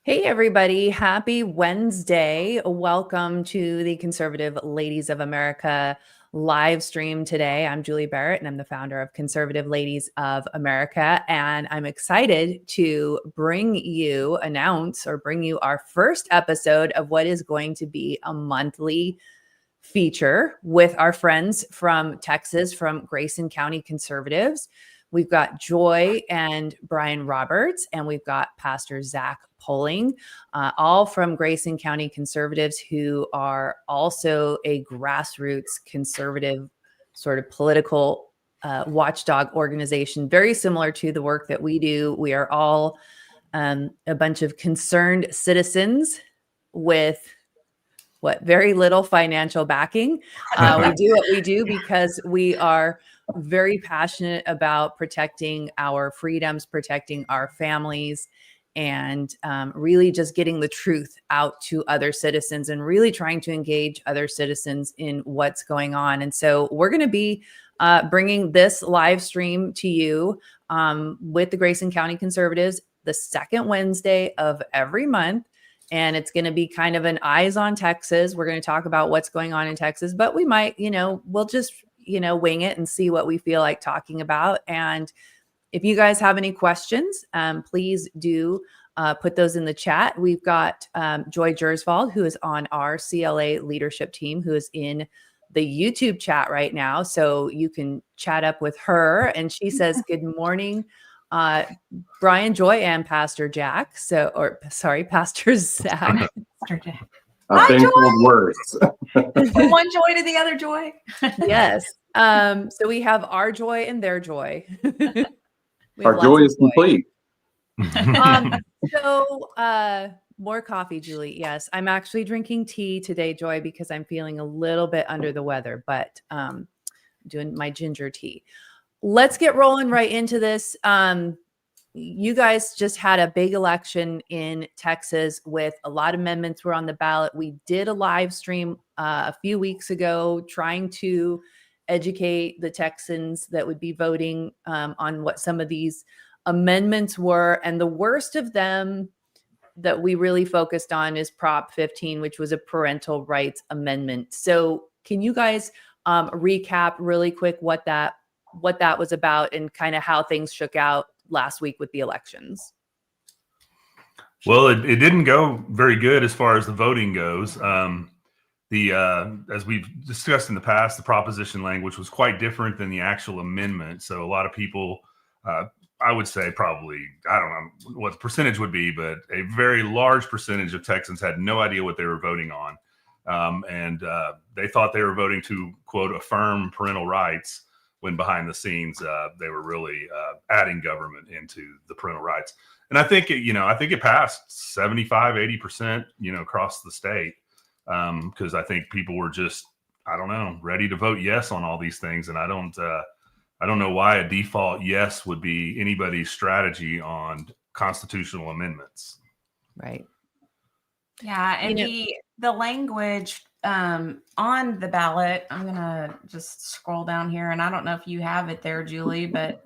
Hey, everybody. Happy Wednesday. Welcome to the Conservative Ladies of America live stream today. I'm Julie Barrett, and I'm the founder of Conservative Ladies of America. And I'm excited to bring you our first episode of what is going to be a monthly feature with our friends from Texas, from Grayson County Conservatives. We've got Joy and Brian Roberts, and we've got Pastor Zach Poling, all from Grayson County Conservatives, who are also a grassroots conservative sort of political watchdog organization, very similar to the work that we do. We are all a bunch of concerned citizens with very little financial backing. We do what we do because we are very passionate about protecting our freedoms, protecting our families, and really just getting the truth out to other citizens and really trying to engage other citizens in what's going on. And so we're going to be bringing this live stream to you with the Grayson County Conservatives the second Wednesday of every month. And it's going to be kind of an eyes on Texas. We're going to talk about what's going on in Texas, but we might, we'll just, wing it and see what we feel like talking about. And if you guys have any questions, please do put those in the chat. We've got Joy Jersvald, who is on our CLA leadership team, who is in the YouTube chat right now. So you can chat up with her. And she says, good morning, Brian, Joy, and Pastor Jack. Pastor Zach. Pastor Jack. I think worse. From one joy to the other joy. Yes. So we have our joy and their joy. Our joy is complete. More coffee, Julie. Yes, I'm actually drinking tea today, Joy, because I'm feeling a little bit under the weather, but doing my ginger tea. Let's get rolling right into this. You guys just had a big election in Texas with a lot of amendments were on the ballot. We did a live stream a few weeks ago trying to educate the Texans that would be voting on what some of these amendments were. And the worst of them that we really focused on is Prop 15, which was a parental rights amendment. So can you guys recap really quick what that was about and kind of how things shook out last week with the elections? Well, it didn't go very good as far as the voting goes. As we've discussed in the past, the proposition language was quite different than the actual amendment. So a lot of people, I would say probably, I don't know what the percentage would be, but a very large percentage of Texans had no idea what they were voting on. And they thought they were voting to, quote, affirm parental rights, when behind the scenes, they were really adding government into the parental rights. And I think it passed 75, 80%, across the state. Because I think people were just, ready to vote yes on all these things. And I don't know why a default yes would be anybody's strategy on constitutional amendments. Right. Yeah. And the language on the ballot, I'm going to just scroll down here. And I don't know if you have it there, Julie, but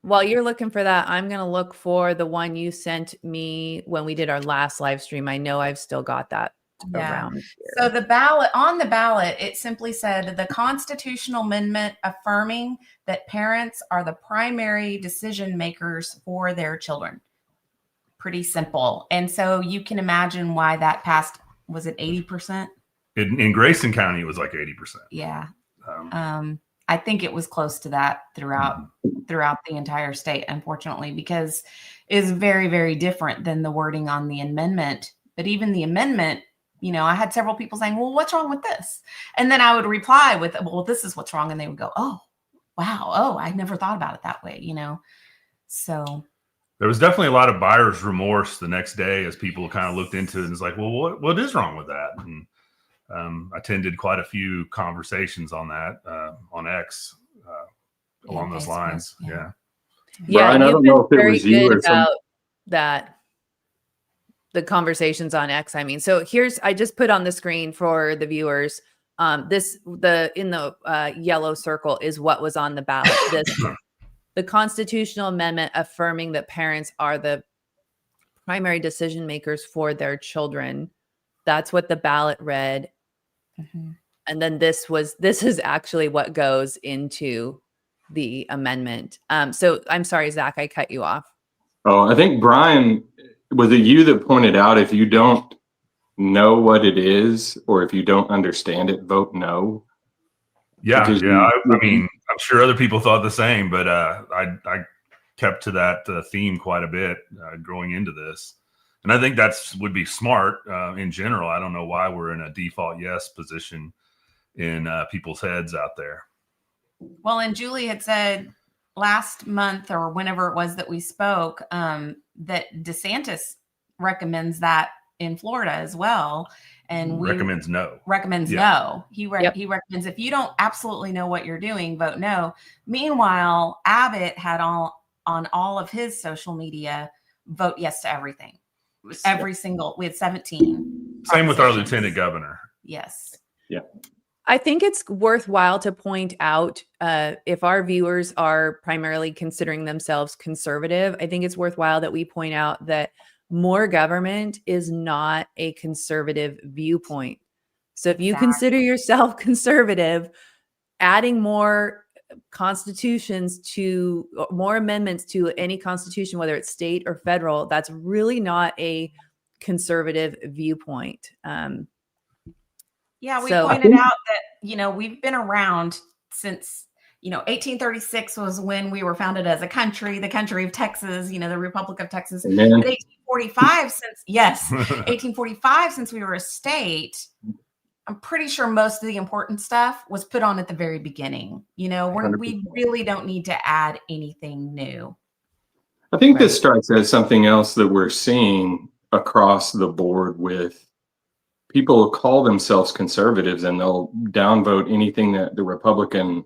while you're looking for that, I'm going to look for the one you sent me when we did our last live stream. I know I've still got that around here. So on the ballot, it simply said the constitutional amendment affirming that parents are the primary decision makers for their children. Pretty simple. And so you can imagine why that passed. Was it 80%? In Grayson County, it was like 80%. Yeah. I think it was close to that throughout the entire state, unfortunately, because it's very, very different than the wording on the amendment. But even the amendment, I had several people saying, well, what's wrong with this? And then I would reply with, well, this is what's wrong. And they would go, oh, wow. Oh, I never thought about it that way, So there was definitely a lot of buyer's remorse the next day as people kind of looked into it and was like, well, what is wrong with that? And I attended quite a few conversations on that on X along those lines. Yeah. Brian, I don't know if it was you or about that. The conversations on X. I mean, so I just put on the screen for the viewers. In the yellow circle is what was on the ballot. The constitutional amendment affirming that parents are the primary decision makers for their children. That's what the ballot read. Mm-hmm. And then this is actually what goes into the amendment. So I'm sorry, Zach, I cut you off. Oh, I think Brian, was it you that pointed out if you don't know what it is or if you don't understand it, vote no? Yeah. I mean, I'm sure other people thought the same, but I kept to that theme quite a bit going into this. And I think would be smart in general. I don't know why we're in a default yes position in people's heads out there. Well, and Julie had said last month or whenever it was that we spoke that DeSantis recommends that in Florida as well. And recommends no. He recommends if you don't absolutely know what you're doing, vote no. Meanwhile, Abbott had on all of his social media, vote yes to everything. Every single, we had 17. Same with our lieutenant governor. Yes. Yeah. I think it's worthwhile to point out if our viewers are primarily considering themselves conservative, I think it's worthwhile that we point out that more government is not a conservative viewpoint. So if you consider yourself conservative, adding more constitutions to more amendments to any constitution, whether it's state or federal, that's really not a conservative viewpoint. Yeah, we pointed out that, we've been around since, 1836 was when we were founded as a country, the country of Texas, the Republic of Texas. Amen. But 1845, since we were a state, I'm pretty sure most of the important stuff was put on at the very beginning. We really don't need to add anything new. I think this strikes as something else that we're seeing across the board with people who call themselves conservatives, and they'll downvote anything that the Republican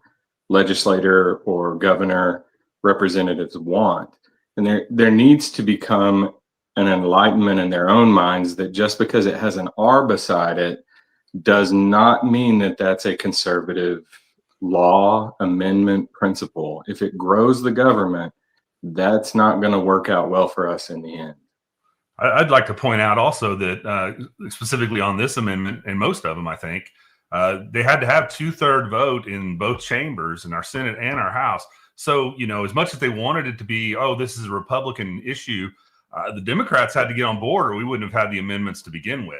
legislator or governor representatives want. And there needs to become an enlightenment in their own minds that just because it has an R beside it does not mean that that's a conservative law, amendment, principle. If it grows the government, that's not going to work out well for us in the end. I'd like to point out also that specifically on this amendment, and most of them, I think, they had to have 2/3 vote in both chambers, in our Senate and our House. So, as much as they wanted it to be, this is a Republican issue, the Democrats had to get on board or we wouldn't have had the amendments to begin with.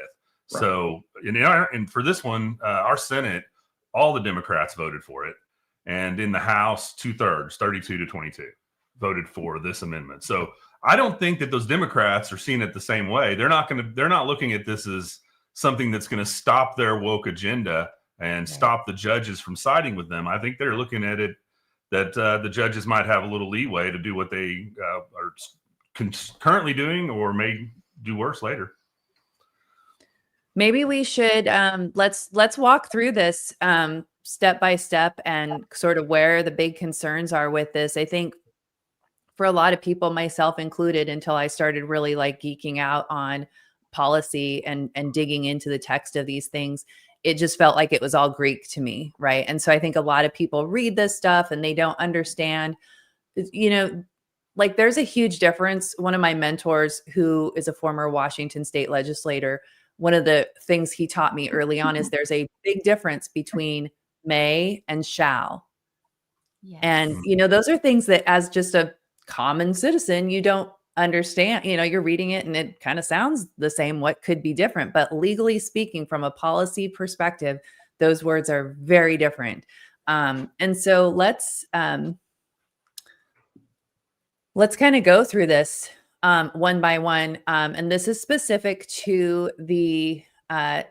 Right. So, and for this one, our Senate, all the Democrats voted for it. And in the House, 2/3, 32-22, voted for this amendment. So I don't think that those Democrats are seeing it the same way. They're not looking at this as something that's going to stop their woke agenda and stop the judges from siding with them. I think they're looking at it that the judges might have a little leeway to do what they are currently doing or may do worse later. Maybe we should let's walk through this step by step and sort of where the big concerns are with this. I think for a lot of people, myself included, until I started really geeking out on policy and digging into the text of these things, it just felt like it was all Greek to me, right? And so I think a lot of people read this stuff and they don't understand, there's a huge difference. One of my mentors, who is a former Washington state legislator, one of the things he taught me early on is there's a big difference between may and shall. Yes. And, those are things that as just a common citizen, you don't understand. You're reading it and it kind of sounds the same. What could be different? But legally speaking, from a policy perspective, those words are very different. And so let's kind of go through this one by one. And this is specific to the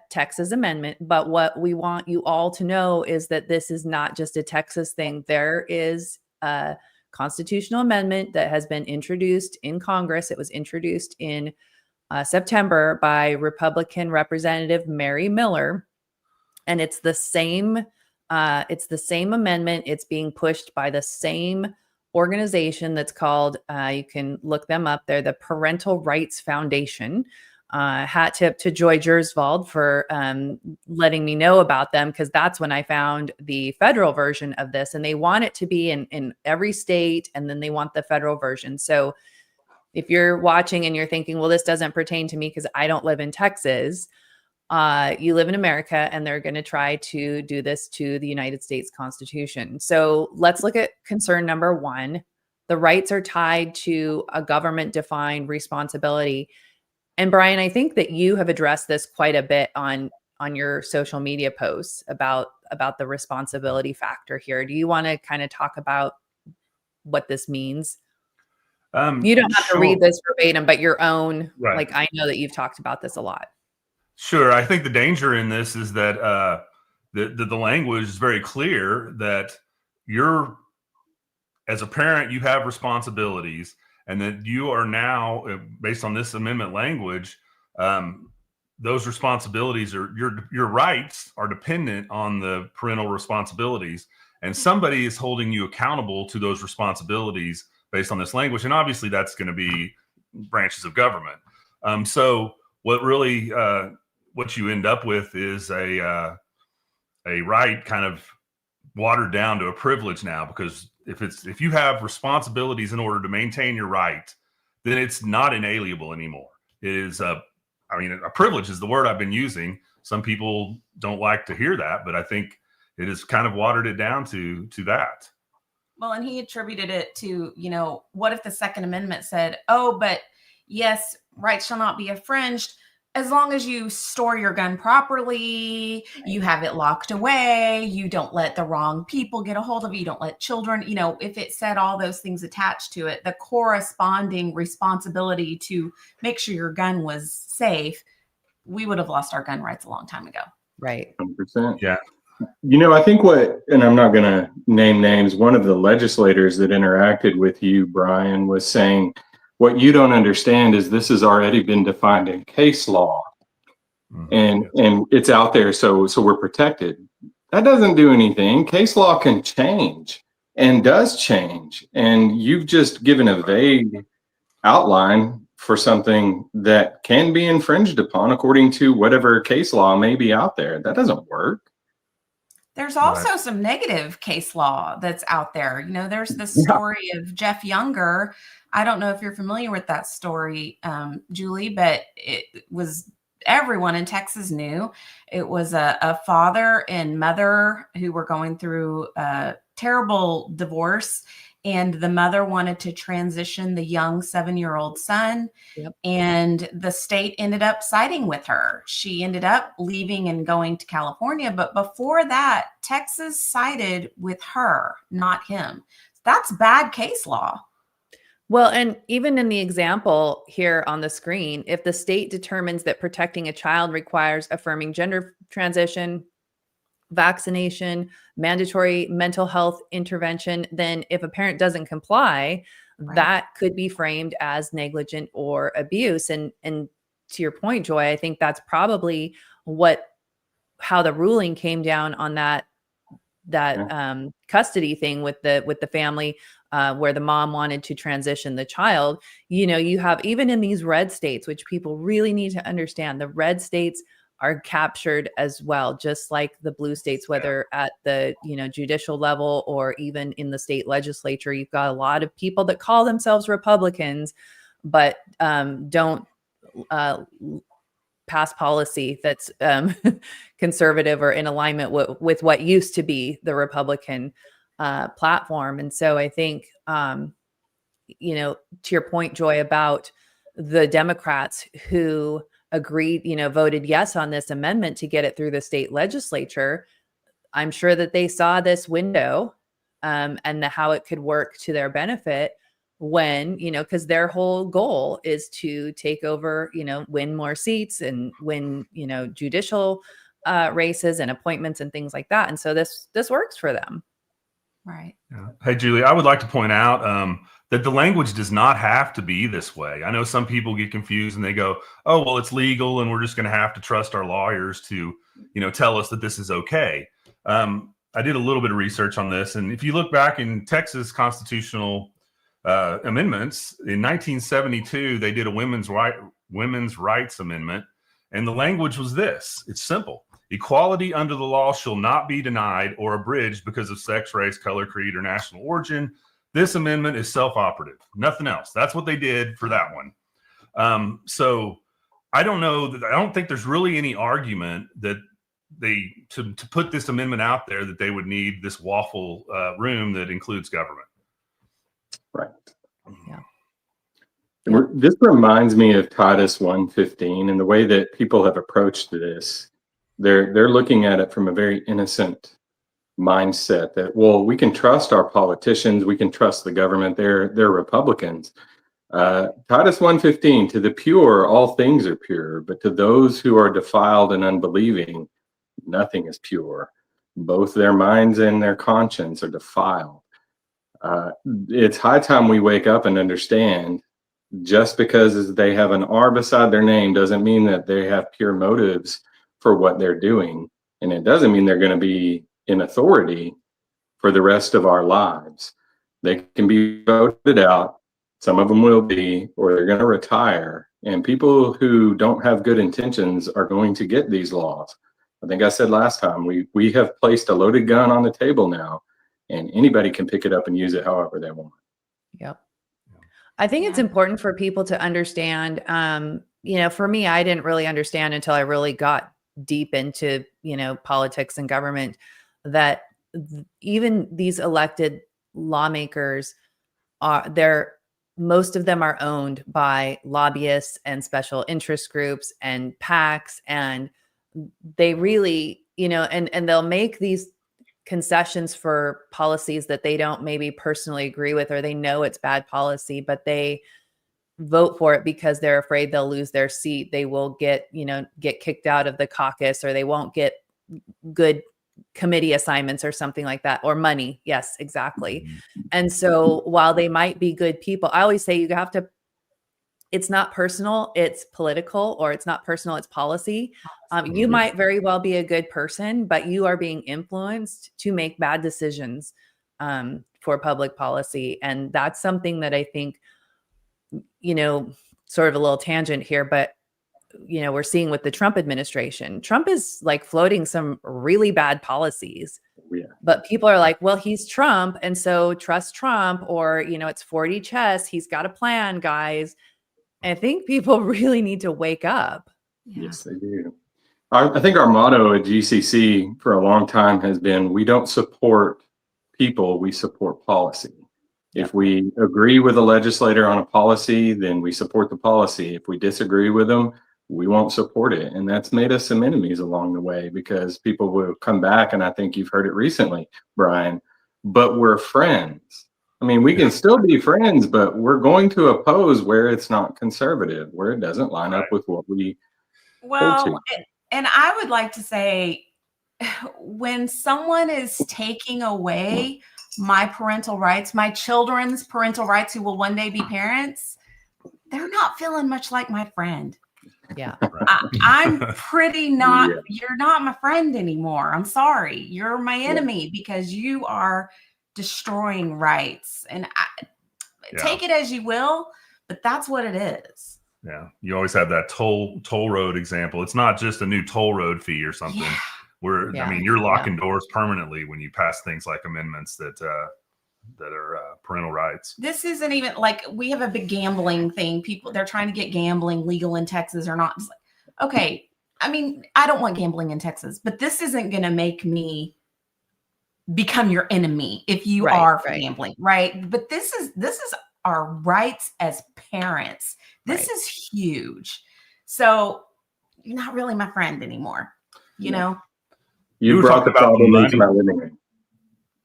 Texas amendment. But what we want you all to know is that this is not just a Texas thing. There is a constitutional amendment that has been introduced in Congress. It was introduced in September by Republican Representative Mary Miller. And it's the same amendment. It's being pushed by the same organization that's called, you can look them up, they're the Parental Rights Foundation. Hat tip to Joy Gersvald for letting me know about them, because that's when I found the federal version of this, and they want it to be in every state, and then they want the federal version. So if you're watching and you're thinking, well, this doesn't pertain to me because I don't live in Texas, you live in America, and they're going to try to do this to the United States Constitution. So let's look at concern number one. The rights are tied to a government-defined responsibility. And Brian, I think that you have addressed this quite a bit on your social media posts about the responsibility factor here. Do you want to kind of talk about what this means? You don't have to read this verbatim, but your own, right. Like, I know that you've talked about this a lot. Sure. I think the danger in this is that the language is very clear that as a parent, you have responsibilities, and that you are now, based on this amendment language, those responsibilities are your rights are dependent on the parental responsibilities, and somebody is holding you accountable to those responsibilities based on this language. And obviously that's going to be branches of government. So what really, what you end up with is a right kind of watered down to a privilege now, because if you have responsibilities in order to maintain your right, then it's not inalienable anymore. It is a privilege is the word I've been using. Some people don't like to hear that, but I think it has kind of watered it down to that. Well, and he attributed it to, what if the Second Amendment said, oh, but yes, rights shall not be infringed as long as you store your gun properly, you have it locked away, you don't let the wrong people get a hold of it, you don't let children, if it said all those things attached to it, the corresponding responsibility to make sure your gun was safe, we would have lost our gun rights a long time ago. Right. 100%. Yeah. I think and I'm not going to name names, one of the legislators that interacted with you, Brian, was saying, what you don't understand is this has already been defined in case law, and it's out there. So we're protected. That doesn't do anything. Case law can change and does change. And you've just given a vague outline for something that can be infringed upon according to whatever case law may be out there. That doesn't work. There's also some negative case law that's out there. There's this story of Jeff Younger. I don't know if you're familiar with that story, Julie, but it was everyone in Texas knew. It was a father and mother who were going through a terrible divorce, and the mother wanted to transition the young 7-year-old son. Yep. And the state ended up siding with her. She ended up leaving and going to California. But before that, Texas sided with her, not him. That's bad case law. Well, and even in the example here on the screen, if the state determines that protecting a child requires affirming gender transition, vaccination, mandatory mental health intervention, then if a parent doesn't comply, that could be framed as negligent or abuse. And to your point, Joy, I think that's probably how the ruling came down on that custody thing with the family, where the mom wanted to transition the child. You have, even in these red states, which people really need to understand, the red states are captured as well, just like the blue states, whether at the judicial level or even in the state legislature. You've got a lot of people that call themselves Republicans, but don't pass policy that's conservative or in alignment with what used to be the Republican platform. And so I think, to your point, Joy, about the Democrats who agreed, voted yes on this amendment to get it through the state legislature, I'm sure that they saw this window and how it could work to their benefit when, because their whole goal is to take over, win more seats and win, judicial races and appointments and things like that. And so this works for them. Right. Yeah. Hey, Julie, I would like to point out that the language does not have to be this way. I know some people get confused and they go, oh, well, it's legal and we're just going to have to trust our lawyers to, tell us that this is okay. I did a little bit of research on this. And if you look back in Texas constitutional amendments, in 1972, they did a women's rights amendment. And the language was this. It's simple. Equality under the law shall not be denied or abridged because of sex, race, color, creed, or national origin. This amendment is self-operative, nothing else. That's what they did for that one. So I don't think there's really any argument that to put this amendment out there that they would need this waffle room that includes government. Right. Yeah. This reminds me of Titus 1:15 and the way that people have approached this. They're looking at it from a very innocent mindset that, well, we can trust our politicians, we can trust the government. They're Republicans. Titus 1:15, to the pure, all things are pure, but to those who are defiled and unbelieving, nothing is pure. Both their minds and their conscience are defiled. It's high time we wake up and understand just because they have an R beside their name doesn't mean that they have pure motives for what they're doing. And it doesn't mean they're going to be in authority for the rest of our lives. They can be voted out. Some of them will be, or they're going to retire. And people who don't have good intentions are going to get these laws. I think I said last time, we have placed a loaded gun on the table now, and anybody can pick it up and use it however they want. Yep. I think it's important for people to understand, for me, I didn't really understand until I really got deep into, politics and government, that even these elected lawmakers most of them are owned by lobbyists and special interest groups and PACs. And they really, and they'll make these concessions for policies that they don't maybe personally agree with, or they know it's bad policy, but they vote for it because they're afraid they'll lose their seat. They will get kicked out of the caucus, or they won't get good committee assignments or something like that, or money. Yes, exactly. And so while they might be good people, I always say it's not personal, it's political, or it's not personal, it's policy. You might very well be a good person, but you are being influenced to make bad decisions for public policy. And that's something that I think, sort of a little tangent here, but we're seeing with the Trump administration. Trump is like floating some really bad policies, but people are like, well, he's Trump, and so trust Trump, or, it's 4D chess. He's got a plan, guys. I think people really need to wake up. Yes, they do. I think our motto at GCC for a long time has been, we don't support people, we support policy. If we agree with a legislator on a policy, then we support the policy. If we disagree with them, we won't support it. And that's made us some enemies along the way, because people will come back, and I think you've heard it recently, Brian, but we're friends. I mean, we can still be friends, but we're going to oppose where it's not conservative, where it doesn't line up with what we hold to. And I would like to say, when someone is taking away my parental rights, my children's parental rights, who will one day be parents, they're not feeling much like my friend. Yeah. I'm pretty you're not my friend anymore. I'm sorry. You're my enemy because you are destroying rights. And take it as you will, but that's what it is. Yeah. You always have that toll road example. It's not just a new toll road fee or something. I mean, you're locking doors permanently when you pass things like amendments that are parental rights. This isn't even like, we have a big gambling thing. They're trying to get gambling legal in Texas or not. Okay. I mean, I don't want gambling in Texas, but this isn't going to make me become your enemy if you are for gambling. Right. But this is our rights as parents. This is huge. So you're not really my friend anymore. You know? You were talking about the money.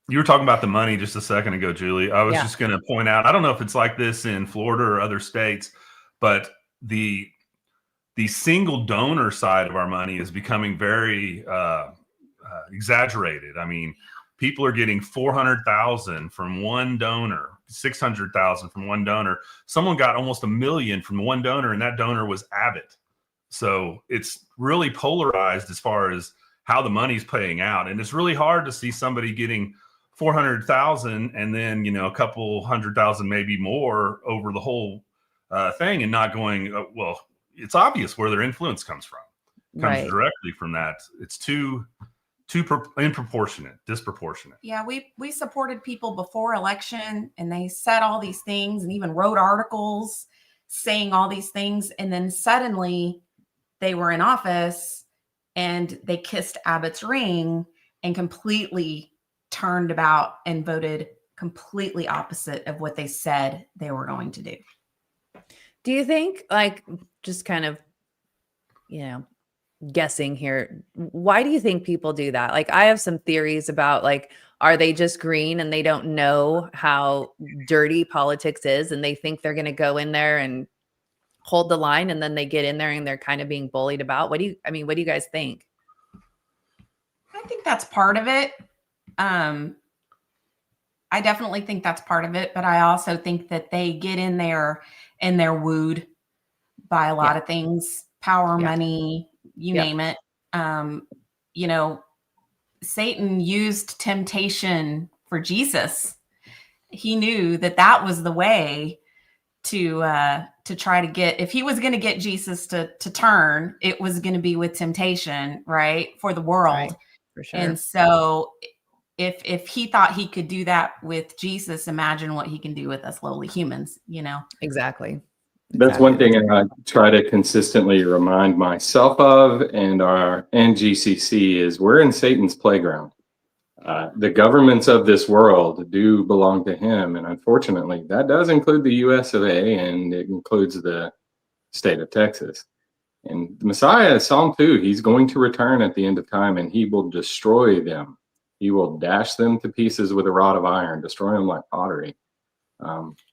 You were talking about the money just a second ago, Julie. I was just going to point out, I don't know if it's like this in Florida or other states, but the single donor side of our money is becoming very exaggerated. I mean, people are getting $400,000 from one donor, $600,000 from one donor. Someone got almost $1 million from one donor, and that donor was Abbott. So it's really polarized as far as how the money's paying out. And it's really hard to see somebody getting $400,000 and then, a couple $100,000, maybe more over the whole thing, and not going, well, it's obvious where their influence comes from. It comes directly from that. It's too disproportionate. Yeah, we supported people before election, and they said all these things and even wrote articles saying all these things, and then suddenly they were in office and they kissed Abbott's ring and completely turned about and voted completely opposite of what they said they were going to do. Do you think, like, just kind of, guessing here, why do you think people do that? Like, I have some theories about, like, are they just green and they don't know how dirty politics is, and they think they're going to go in there and hold the line, and then they get in there and they're kind of being bullied about? What do you guys think? I think that's part of it. I definitely think that's part of it, but I also think that they get in there and they're wooed by a lot of things, power, money, you name it. Satan used temptation for Jesus. He knew that was the way to try to get, if he was going to get Jesus to turn, it was going to be with temptation, right? For the world. Right, for sure. And so if he thought he could do that with Jesus, imagine what he can do with us lowly humans, Exactly. That's one thing I try to consistently remind myself of, and our NGCC, is we're in Satan's playground. The governments of this world do belong to him, and unfortunately, that does include the U.S. of A. and it includes the state of Texas. And the Messiah, Psalm 2, he's going to return at the end of time, and he will destroy them. He will dash them to pieces with a rod of iron, destroy them like pottery.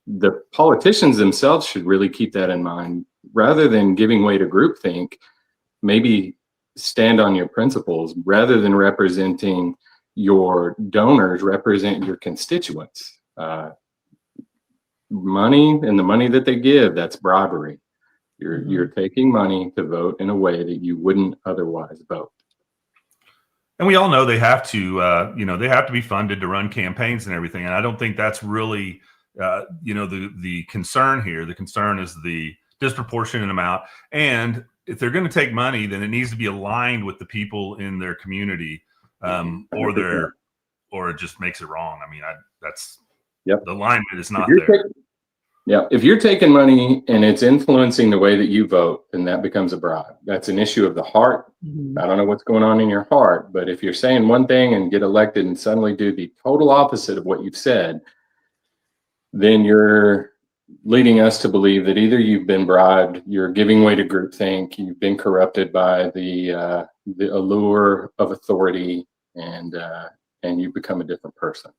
The politicians themselves should really keep that in mind. Rather than giving way to groupthink, maybe stand on your principles. Rather than representing your donors, represent your constituents. Money and the money that they give, that's bribery. You're taking money to vote in a way that you wouldn't otherwise vote. And we all know they have to, they have to be funded to run campaigns and everything. And I don't think that's really, the concern here. The concern is the disproportionate amount. And if they're going to take money, then it needs to be aligned with the people in their community, or it just makes it wrong. I mean, that's the alignment is not there. If you're taking money and it's influencing the way that you vote, then that becomes a bribe. That's an issue of the heart. I don't know what's going on in your heart, but if you're saying one thing and get elected and suddenly do the total opposite of what you've said, then you're leading us to believe that either you've been bribed, you're giving way to groupthink, you've been corrupted by the allure of authority, and you become a different person.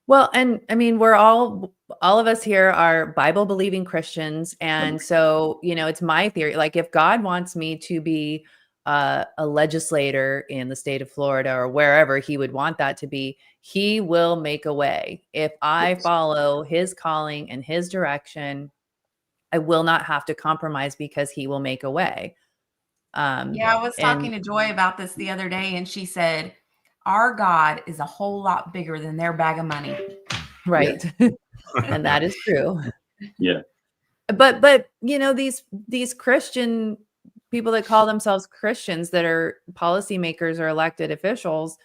Well, and I mean, we're all of us here are Bible believing Christians. And so, it's my theory, like, if God wants me to be a legislator in the state of Florida or wherever he would want that to be, he will make a way. If I follow his calling and his direction, I will not have to compromise because he will make a way. I was talking to Joy about this the other day, and she said, our God is a whole lot bigger than their bag of money. Right. And that is true. Yeah. But these Christian people that call themselves Christians that are policymakers or elected officials,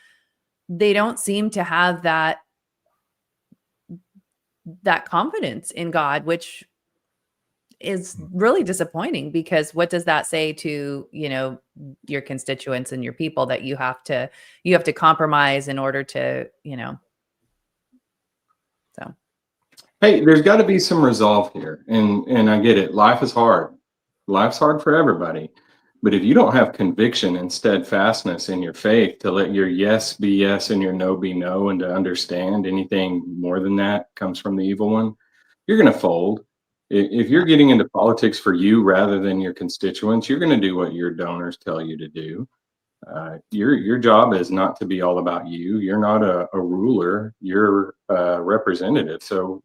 they don't seem to have that confidence in God, which is really disappointing, because what does that say to, your constituents and your people, that you have to compromise in order to, so. Hey, there's got to be some resolve here. And I get it. Life is hard. Life's hard for everybody. But if you don't have conviction and steadfastness in your faith to let your yes be yes and your no be no, and to understand anything more than that comes from the evil one, you're going to fold. If you're getting into politics for you rather than your constituents, you're going to do what your donors tell you to do. Your job is not to be all about you. You're not a ruler. You're a representative. So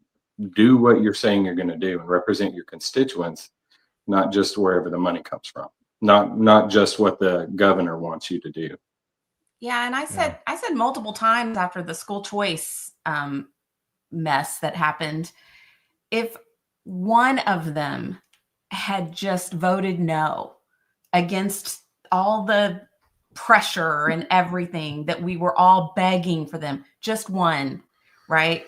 do what you're saying you're going to do and represent your constituents, not just wherever the money comes from, not just what the governor wants you to do. Yeah, and I said multiple times after the school choice mess that happened, if one of them had just voted no against all the pressure and everything that we were all begging for them, just one, right?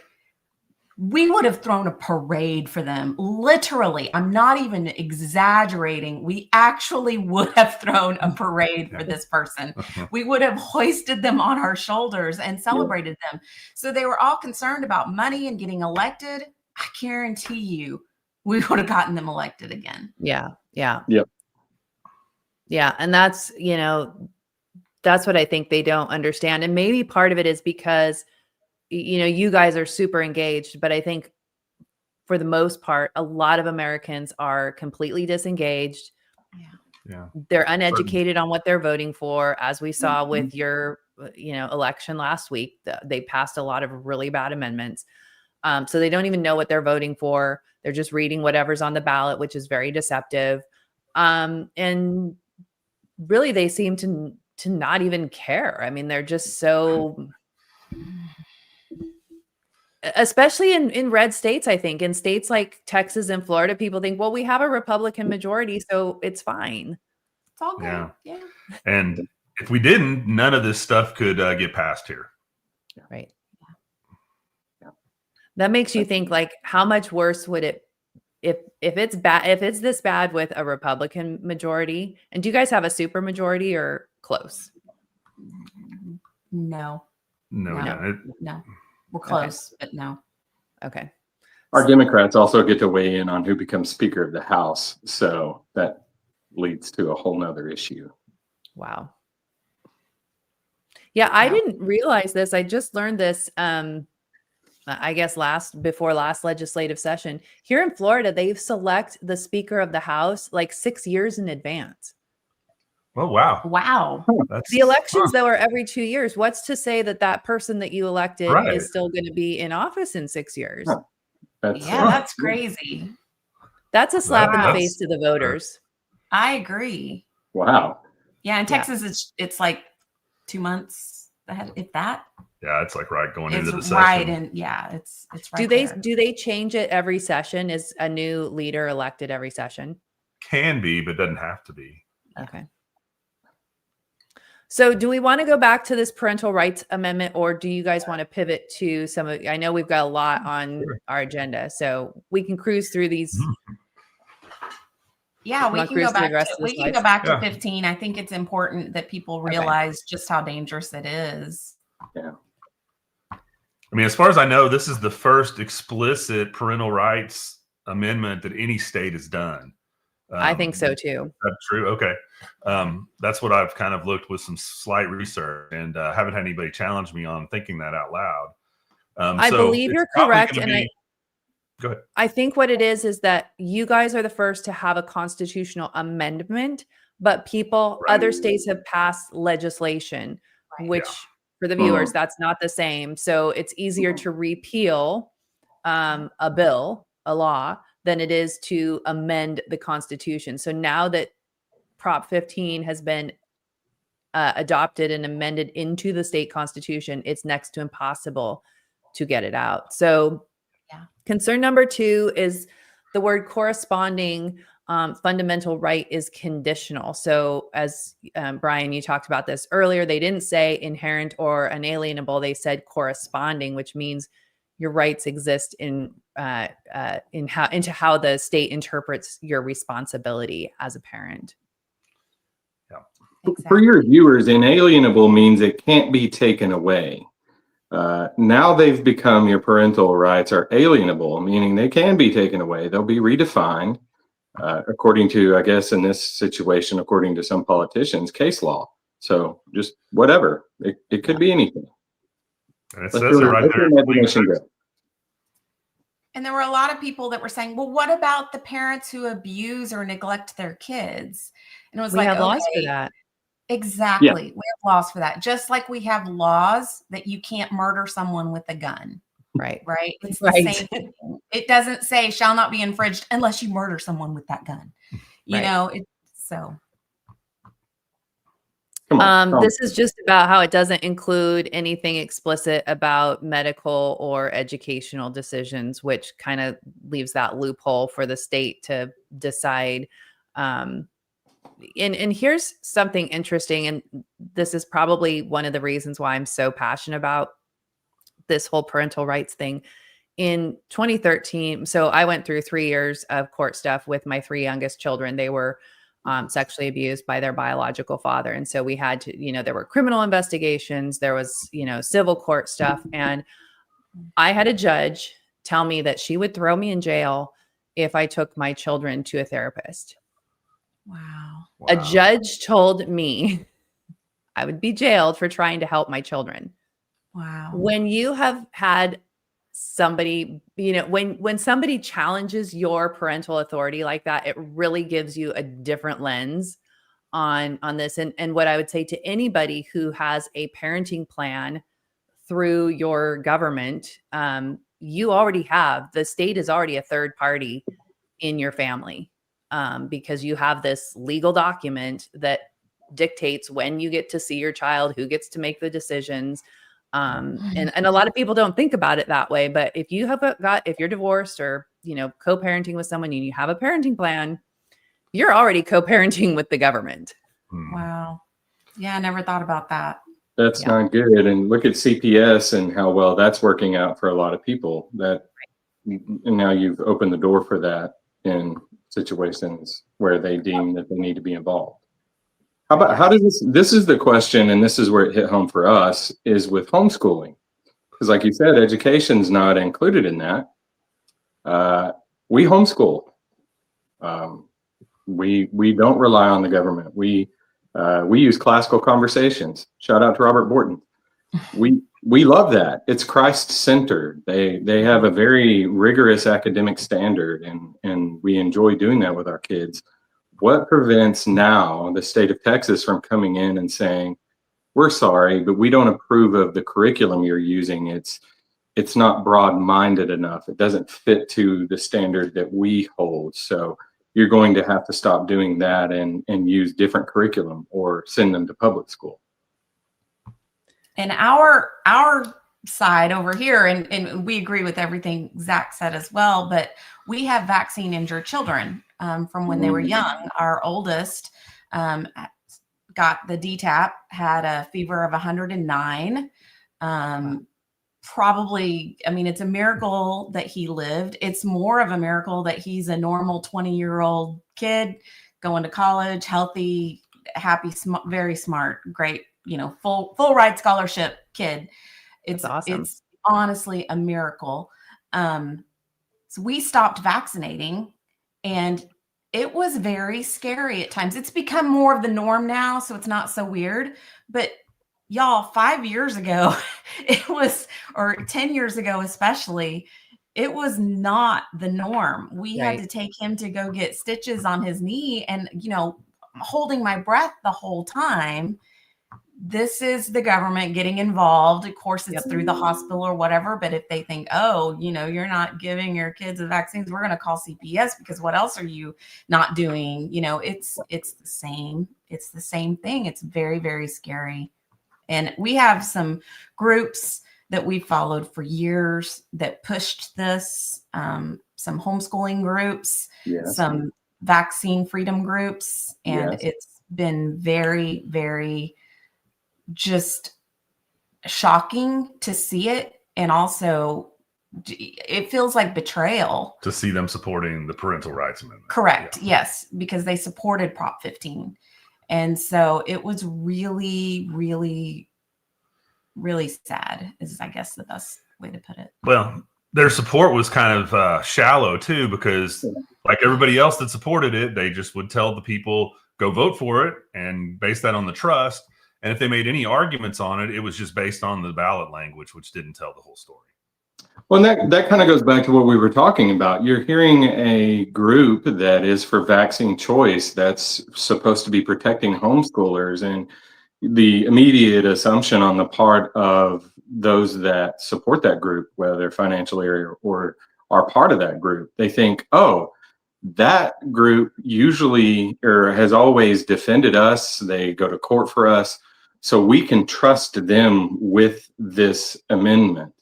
We would have thrown a parade for them. Literally, I'm not even exaggerating. We actually would have thrown a parade for this person. We would have hoisted them on our shoulders and celebrated them. So they were all concerned about money and getting elected. I guarantee you, we would have gotten them elected again. Yeah. Yeah. Yep. Yeah. And that's, you know, that's what I think they don't understand. And maybe part of it is because, you know, you guys are super engaged, but I think for the most part, a lot of Americans are completely disengaged. Yeah. They're uneducated on what they're voting for, as we saw with your, you know, election last week. They passed a lot of really bad amendments. So they don't even know what they're voting for. They're just reading whatever's on the ballot, which is very deceptive. And really, they seem to not even care. I mean, they're just so, especially in red states, I think, in states like Texas and Florida, people think, well, we have a Republican majority, so it's fine. It's all good. Yeah. Yeah. And if we didn't, none of this stuff could get passed here. Right. That makes you think, like, how much worse would it, if it's bad, if it's this bad with a Republican majority? And do you guys have a super majority or close? No. No. No. We're close, but no. Okay. Our Democrats also get to weigh in on who becomes Speaker of the House. So that leads to a whole nother issue. Wow. Yeah, I didn't realize this. I just learned this, I guess before last legislative session. Here in Florida, they select the Speaker of the House like 6 years in advance. Oh, wow. Wow. The elections, though, are every 2 years. What's to say that that person that you elected is still going to be in office in 6 years? That's crazy. That's a slap in the face to the voters. I agree. Wow. Yeah, in Texas, it's like 2 months ahead, if that. Yeah, it's like going into the session. Right, and it's right. Do they change it every session? Is a new leader elected every session? Can be, but doesn't have to be. Okay. So do we want to go back to this parental rights amendment, or do you guys want to pivot to some of, I know we've got a lot on our agenda, so we can cruise through these. Yeah, we can go back to 15. I think it's important that people realize just how dangerous it is. Yeah. I mean, as far as I know, this is the first explicit parental rights amendment that any state has done. I think so too. That's true. Okay. That's what I've kind of looked with some slight research, and haven't had anybody challenge me on thinking that out loud. I believe you're correct. And go ahead. I think what it is that you guys are the first to have a constitutional amendment, but other states have passed legislation, which for the viewers, that's not the same. So it's easier to repeal a law, than it is to amend the Constitution. So now that Prop 15 has been adopted and amended into the state constitution, it's next to impossible to get it out. So concern number 2 is the word corresponding fundamental right is conditional. So as Brian, you talked about this earlier, they didn't say inherent or unalienable. They said corresponding, which means your rights exist into how the state interprets your responsibility as a parent. Yeah. Exactly. For your viewers, inalienable means it can't be taken away. Now they've become, your parental rights are alienable, meaning they can be taken away. They'll be redefined according to, I guess, in this situation, according to some politicians, case law. So just whatever. It could be anything. And it says it right there. And there were a lot of people that were saying, well, what about the parents who abuse or neglect their kids? And it was we have laws for that. Exactly. Yeah. We have laws for that. Just like we have laws that you can't murder someone with a gun. Right. Right. It's the same thing. It doesn't say shall not be infringed unless you murder someone with that gun. You know, so. This is just about how it doesn't include anything explicit about medical or educational decisions, which kind of leaves that loophole for the state to decide And here's something interesting, and this is probably one of the reasons why I'm so passionate about this whole parental rights thing. In 2013, so I went through 3 years of court stuff with my 3 youngest children. They were sexually abused by their biological father. And so we had to, there were criminal investigations, there was, civil court stuff. And I had a judge tell me that she would throw me in jail if I took my children to a therapist. Wow. A judge told me I would be jailed for trying to help my children. Wow. When you have had somebody, when somebody challenges your parental authority like that, it really gives you a different lens on this. And what I would say to anybody who has a parenting plan through your government, you already have, the state is already a third party in your family, because you have this legal document that dictates when you get to see your child, who gets to make the decisions. And a lot of people don't think about it that way, but if you have if you're divorced or, co-parenting with someone and you have a parenting plan, you're already co-parenting with the government. Wow. Yeah. I never thought about that. That's not good. And look at CPS and how well that's working out for a lot of people. And now you've opened the door for that in situations where they deem that they need to be involved. How does this is the question, and this is where it hit home for us, is with homeschooling. Because like you said, education's not included in that. We homeschool. We don't rely on the government. We use classical conversations. Shout out to Robert Borton. We love that. It's Christ-centered. They have a very rigorous academic standard, and we enjoy doing that with our kids. What prevents now the state of Texas from coming in and saying, we're sorry, but we don't approve of the curriculum you're using. It's not broad-minded enough. It doesn't fit to the standard that we hold. So you're going to have to stop doing that and use different curriculum or send them to public school. And our side over here, and we agree with everything Zach said as well, but we have vaccine injured children from when they were young. Our oldest got the DTaP, had a fever of 109. Probably, it's a miracle that he lived. It's more of a miracle that he's a normal 20-year-old kid going to college, healthy, happy, very smart, great, full ride scholarship kid. It's awesome. It's honestly a miracle. So we stopped vaccinating, and it was very scary at times. It's become more of the norm now, so it's not so weird. But y'all, 5 years ago, or 10 years ago especially, it was not the norm. We had to take him to go get stitches on his knee, and, holding my breath the whole time. This is the government getting involved. Of course, it's through the hospital or whatever. But if they think, you're not giving your kids the vaccines, we're going to call CPS, because what else are you not doing? It's the same. It's the same thing. It's very, very scary. And we have some groups that we followed for years that pushed this, some homeschooling groups, some vaccine freedom groups. And it's been very, very just shocking to see it. And also it feels like betrayal to see them supporting the Parental Rights Amendment. Correct. Yes. Because they supported Prop 15. And so it was really, really, really sad, is I guess the best way to put it. Well, their support was kind of shallow too, because like everybody else that supported it, they just would tell the people, go vote for it, and base that on the trust. And if they made any arguments on it, it was just based on the ballot language, which didn't tell the whole story. Well, that kind of goes back to what we were talking about. You're hearing a group that is for vaccine choice that's supposed to be protecting homeschoolers, and the immediate assumption on the part of those that support that group, whether they're financially or are part of that group, they think, that group usually or has always defended us. They go to court for us, so we can trust them with this amendment.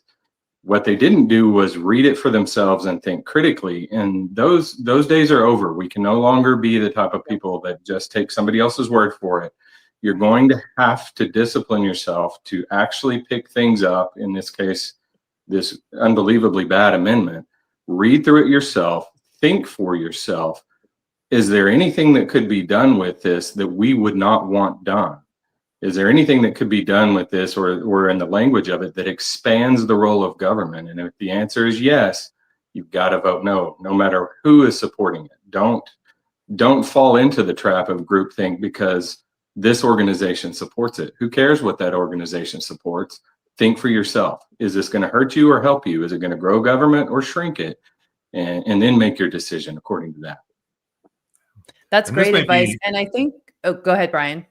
What they didn't do was read it for themselves and think critically. And those days are over. We can no longer be the type of people that just take somebody else's word for it. You're going to have to discipline yourself to actually pick things up. In this case, this unbelievably bad amendment. Read through it yourself. Think for yourself. Is there anything that could be done with this that we would not want done? Is there anything that could be done with this, or in the language of it, that expands the role of government? And if the answer is yes, you've got to vote no, no matter who is supporting it. Don't fall into the trap of groupthink because this organization supports it. Who cares what that organization supports? Think for yourself. Is this going to hurt you or help you? Is it going to grow government or shrink it? And then make your decision according to that. That's great advice. And I think, oh, go ahead, Brian.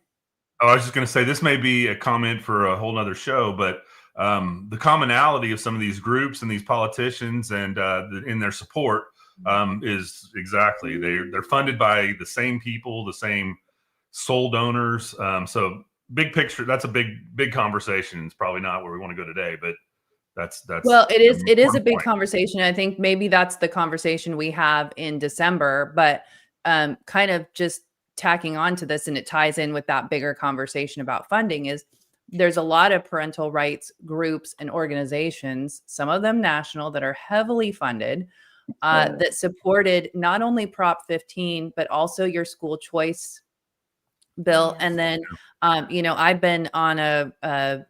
Oh, I was just going to say, this may be a comment for a whole nother show, but the commonality of some of these groups and these politicians and in their support is exactly, they're funded by the same people, the same sole donors. So big picture, that's a big conversation. It's probably not where we want to go today, but that's well, it is a big conversation. I think maybe that's the conversation we have in December, but kind of just tacking on to this, and it ties in with that bigger conversation about funding, is there's a lot of parental rights groups and organizations, some of them national, that are heavily funded, that supported not only Prop 15, but also your school choice bill. Yes. And then, I've been on a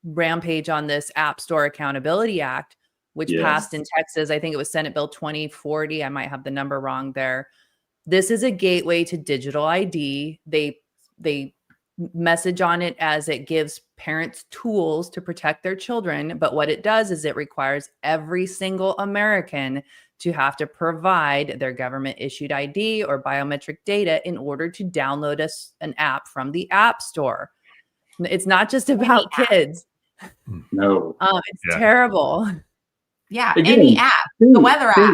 rampage on this App Store Accountability Act, which passed in Texas. I think it was Senate Bill 2040. I might have the number wrong there. This is a gateway to digital ID. They message on it as it gives parents tools to protect their children. But what it does is it requires every single American to have to provide their government issued ID or biometric data in order to download an app from the App Store. It's not just about kids. No. It's terrible. Yeah. Again, any app, the weather app.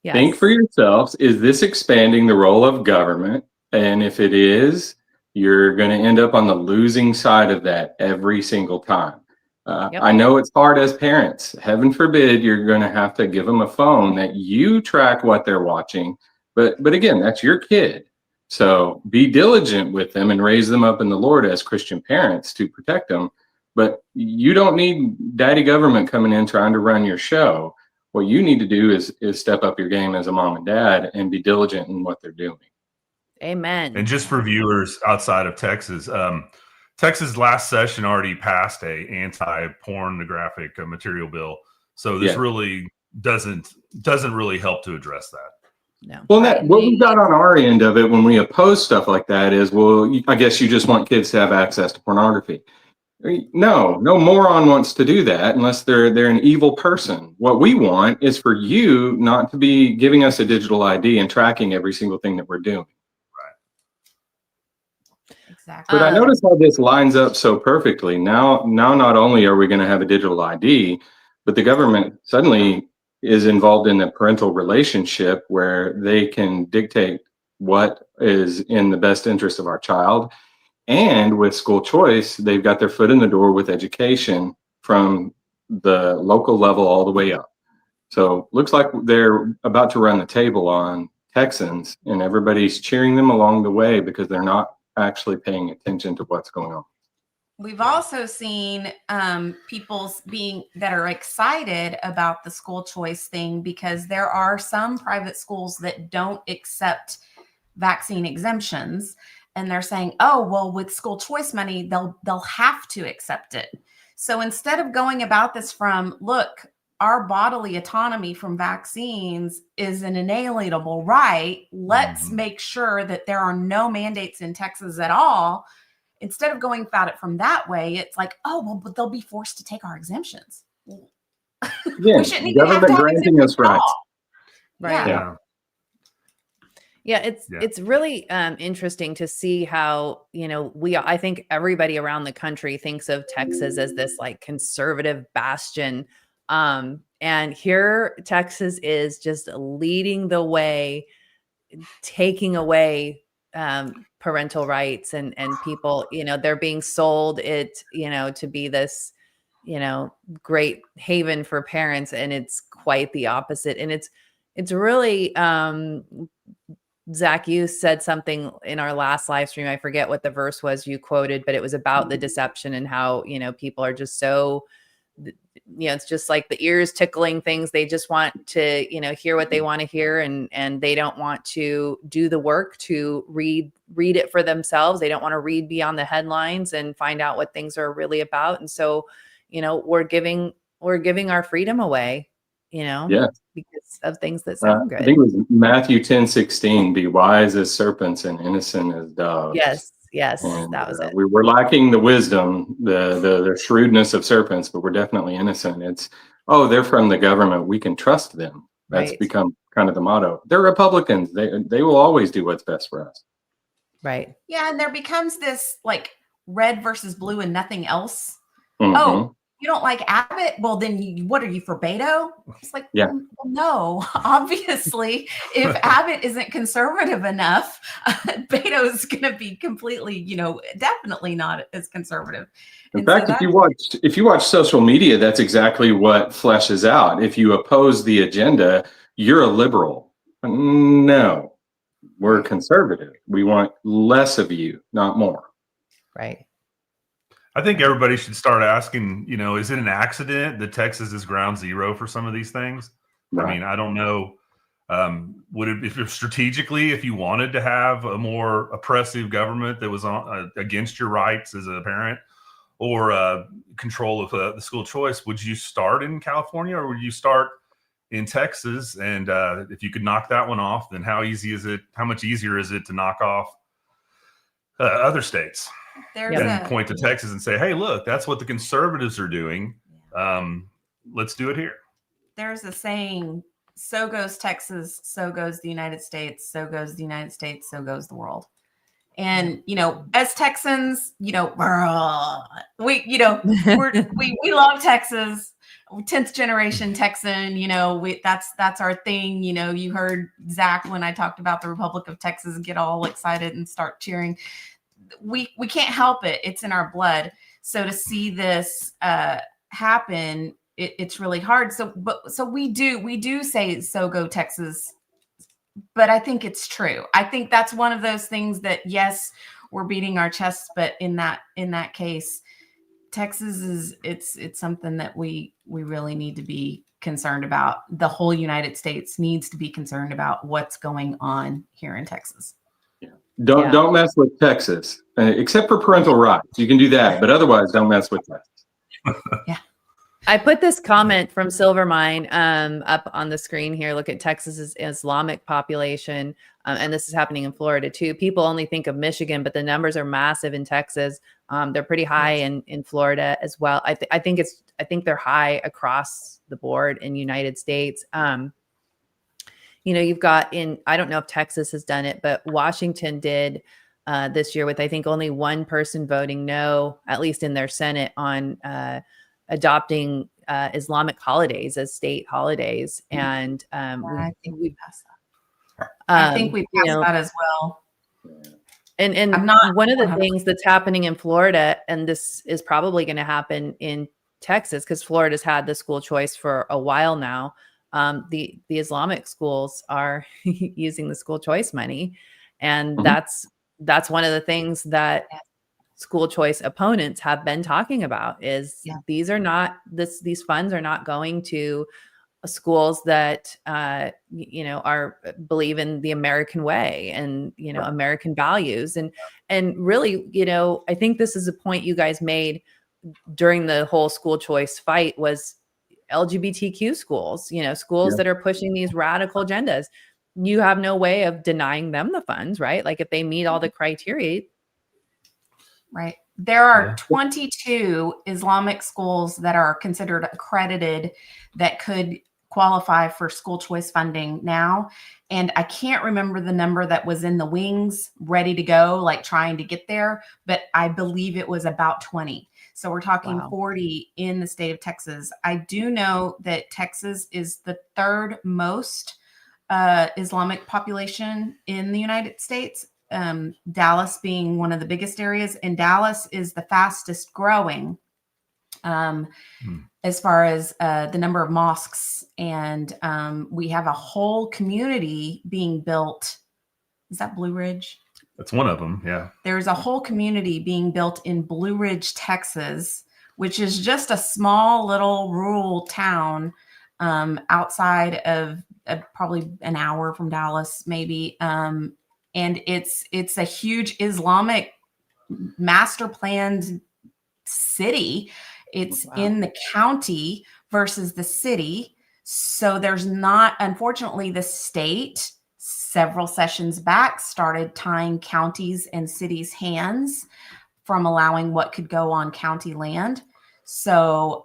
Yes. Think for yourselves, is this expanding the role of government? And if it is, you're going to end up on the losing side of that every single time. I know it's hard as parents. Heaven forbid you're going to have to give them a phone that you track what they're watching. But again, that's your kid. So be diligent with them and raise them up in the Lord as Christian parents to protect them. But you don't need daddy government coming in trying to run your show. What you need to do is step up your game as a mom and dad and be diligent in what they're doing. Amen. And just for viewers outside of Texas, Texas last session already passed a anti-pornographic material bill. So this really doesn't really help to address that. No. Well, what we got on our end of it when we oppose stuff like that is, well, I guess you just want kids to have access to pornography. No moron wants to do that unless they're an evil person. What we want is for you not to be giving us a digital ID and tracking every single thing that we're doing. Right. Exactly. But I notice how this lines up so perfectly. Now not only are we going to have a digital ID, but the government suddenly is involved in the parental relationship where they can dictate what is in the best interest of our child. And with school choice, they've got their foot in the door with education from the local level all the way up. So looks like they're about to run the table on Texans, and everybody's cheering them along the way because they're not actually paying attention to what's going on. We've also seen people that are excited about the school choice thing because there are some private schools that don't accept vaccine exemptions. And they're saying, oh, well, with school choice money, they'll have to accept it. So instead of going about this from, look, our bodily autonomy from vaccines is an inalienable right, let's make sure that there are no mandates in Texas at all. Instead of going about it from that way, it's like, oh, well, but they'll be forced to take our exemptions. Yeah, we shouldn't even have to have granting us rights. Right. Yeah. Yeah, it's really interesting to see how, I think everybody around the country thinks of Texas as this like conservative bastion. And here Texas is just leading the way, taking away parental rights and people, they're being sold it, to be this, great haven for parents, and it's quite the opposite. And it's really, Zach, you said something in our last live stream. I forget what the verse was you quoted, but it was about the deception and how, people are just so, it's just like the ears tickling things. They just want to, hear what they want to hear. And they don't want to do the work to read it for themselves. They don't want to read beyond the headlines and find out what things are really about. And so, we're giving our freedom away, Yeah. because of things that sound good. I think it was Matthew 10:16, be wise as serpents and innocent as doves. Yes, and, that was it. We're lacking the wisdom, the shrewdness of serpents, but we're definitely innocent. It's, they're from the government, we can trust them. That's Right. become kind of the motto. They're Republicans. They will always do what's best for us. Right. Yeah, and there becomes this like red versus blue and nothing else. Mm-hmm. Oh, you don't like Abbott? Well, then what are you for Beto? It's like, yeah. Well, no, obviously, if Abbott isn't conservative enough, Beto is going to be completely, definitely not as conservative. In fact, if you watch social media, that's exactly what fleshes out. If you oppose the agenda, you're a liberal. No, we're conservative. We want less of you, not more. Right. I think everybody should start asking, is it an accident that Texas is ground zero for some of these things? Right. I mean, I don't know. Would it, if you wanted to have a more oppressive government that was against your rights as a parent, or control of the school choice, would you start in California or would you start in Texas? And if you could knock that one off, then how much easier is it to knock off other states? And point to Texas and say, hey, look, that's what the conservatives are doing. Let's do it here. There's a saying, so goes Texas, so goes the United States, so goes the United States, so goes the world. And, as Texans, we love Texas, 10th generation Texan, that's our thing. You heard Zach, when I talked about the Republic of Texas, get all excited and start cheering. We can't help it. It's in our blood. So to see this happen, it's really hard. So we do say, so go Texas, but I think it's true. I think that's one of those things that, yes, we're beating our chests, but in that case, Texas it's something that we really need to be concerned about. The whole United States needs to be concerned about what's going on here in Texas. Don't mess with Texas, except for parental rights. You can do that, but otherwise, don't mess with Texas. Yeah. I put this comment from Silvermine up on the screen here. Look at Texas's Islamic population, and this is happening in Florida too. People only think of Michigan, but the numbers are massive in Texas. They're pretty high in Florida as well. I think they're high across the board in United States. You've got I don't know if Texas has done it, but Washington did this year with, I think, only one person voting no, at least in their Senate, on adopting Islamic holidays as state holidays. And I think we passed that. I think we passed that as well. And I'm not one of the things that's happening in Florida, and this is probably going to happen in Texas, because Florida's had the school choice for a while now. The Islamic schools are using the school choice money. And that's one of the things that school choice opponents have been talking about is these funds are not going to schools that, believe in the American way and, American values. And really, I think this is a point you guys made during the whole school choice fight was LGBTQ schools, schools that are pushing these radical agendas. You have no way of denying them the funds, right? Like if they meet all the criteria. Right. There are 22 Islamic schools that are considered accredited that could qualify for school choice funding now. And I can't remember the number that was in the wings ready to go, like trying to get there, but I believe it was about 20. So we're talking 40 in the state of Texas. I do know that Texas is the third most Islamic population in the United States. Dallas being one of the biggest areas, and Dallas is the fastest growing as far as the number of mosques. And we have a whole community being built. Is that Blue Ridge? That's one of them. Yeah. There's a whole community being built in Blue Ridge, Texas, which is just a small little rural town outside of probably an hour from Dallas, maybe. And it's a huge Islamic master planned city. It's in the county versus the city. So there's not, unfortunately, the state several sessions back started tying counties and cities' hands from allowing what could go on county land. So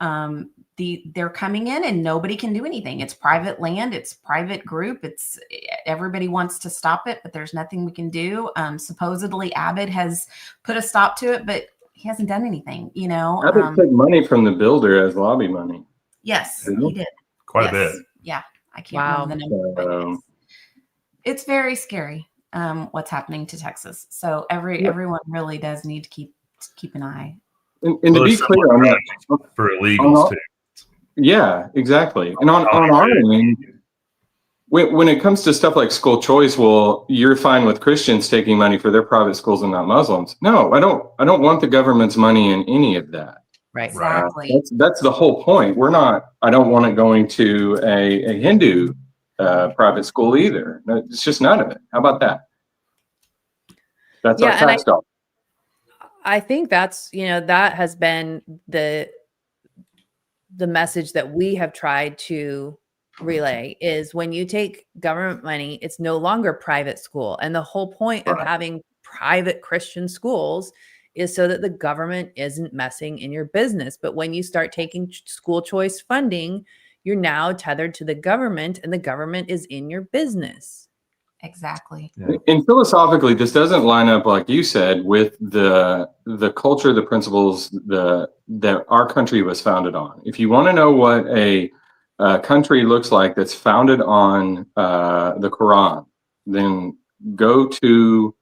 they're coming in and nobody can do anything. It's private land. It's private group. Everybody wants to stop it, but there's nothing we can do. Supposedly Abbott has put a stop to it, but he hasn't done anything, you know. Abbott took money from the builder as lobby money. Yes, he did. Quite a bit. Yeah, I can't remember the number. It's very scary what's happening to Texas. So everyone really does need to keep an eye. And to be clear on that, for illegals too. Yeah, exactly. And on our end, when it comes to stuff like school choice, well, you're fine with Christians taking money for their private schools and not Muslims. No, I don't want the government's money in any of that. Right. Exactly. That's the whole point. I don't want it going to a Hindu private school either. No, it's just none of it. How about that? That's our tax dollar. I think that's, that has been the message that we have tried to relay is when you take government money, it's no longer private school. And the whole point of having private Christian schools is so that the government isn't messing in your business. But when you start taking school choice funding, you're now tethered to the government and the government is in your business. Exactly. Yeah. And philosophically, this doesn't line up, like you said, with the culture, the principles that our country was founded on. If you want to know what a country looks like that's founded on the Quran, then go to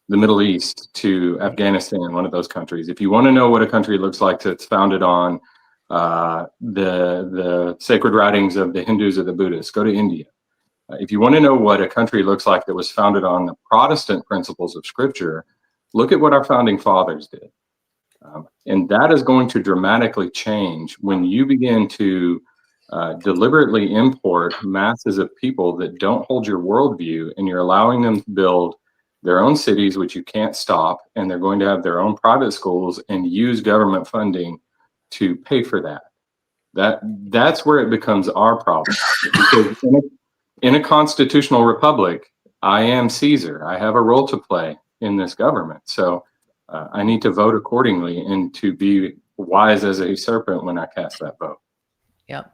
the Middle East, to Afghanistan, one of those countries. If you want to know what a country looks like that's founded on the sacred writings of the Hindus or the Buddhists, go to India. If you want to know what a country looks like that was founded on the Protestant principles of Scripture, look at what our founding fathers did. And that is going to dramatically change when you begin to deliberately import masses of people that don't hold your worldview, and you're allowing them to build their own cities, which you can't stop, and they're going to have their own private schools and use government funding to pay for that. That's where it becomes our problem. Because in a constitutional republic, I am Caesar. I have a role to play in this government. So I need to vote accordingly and to be wise as a serpent when I cast that vote. Yep.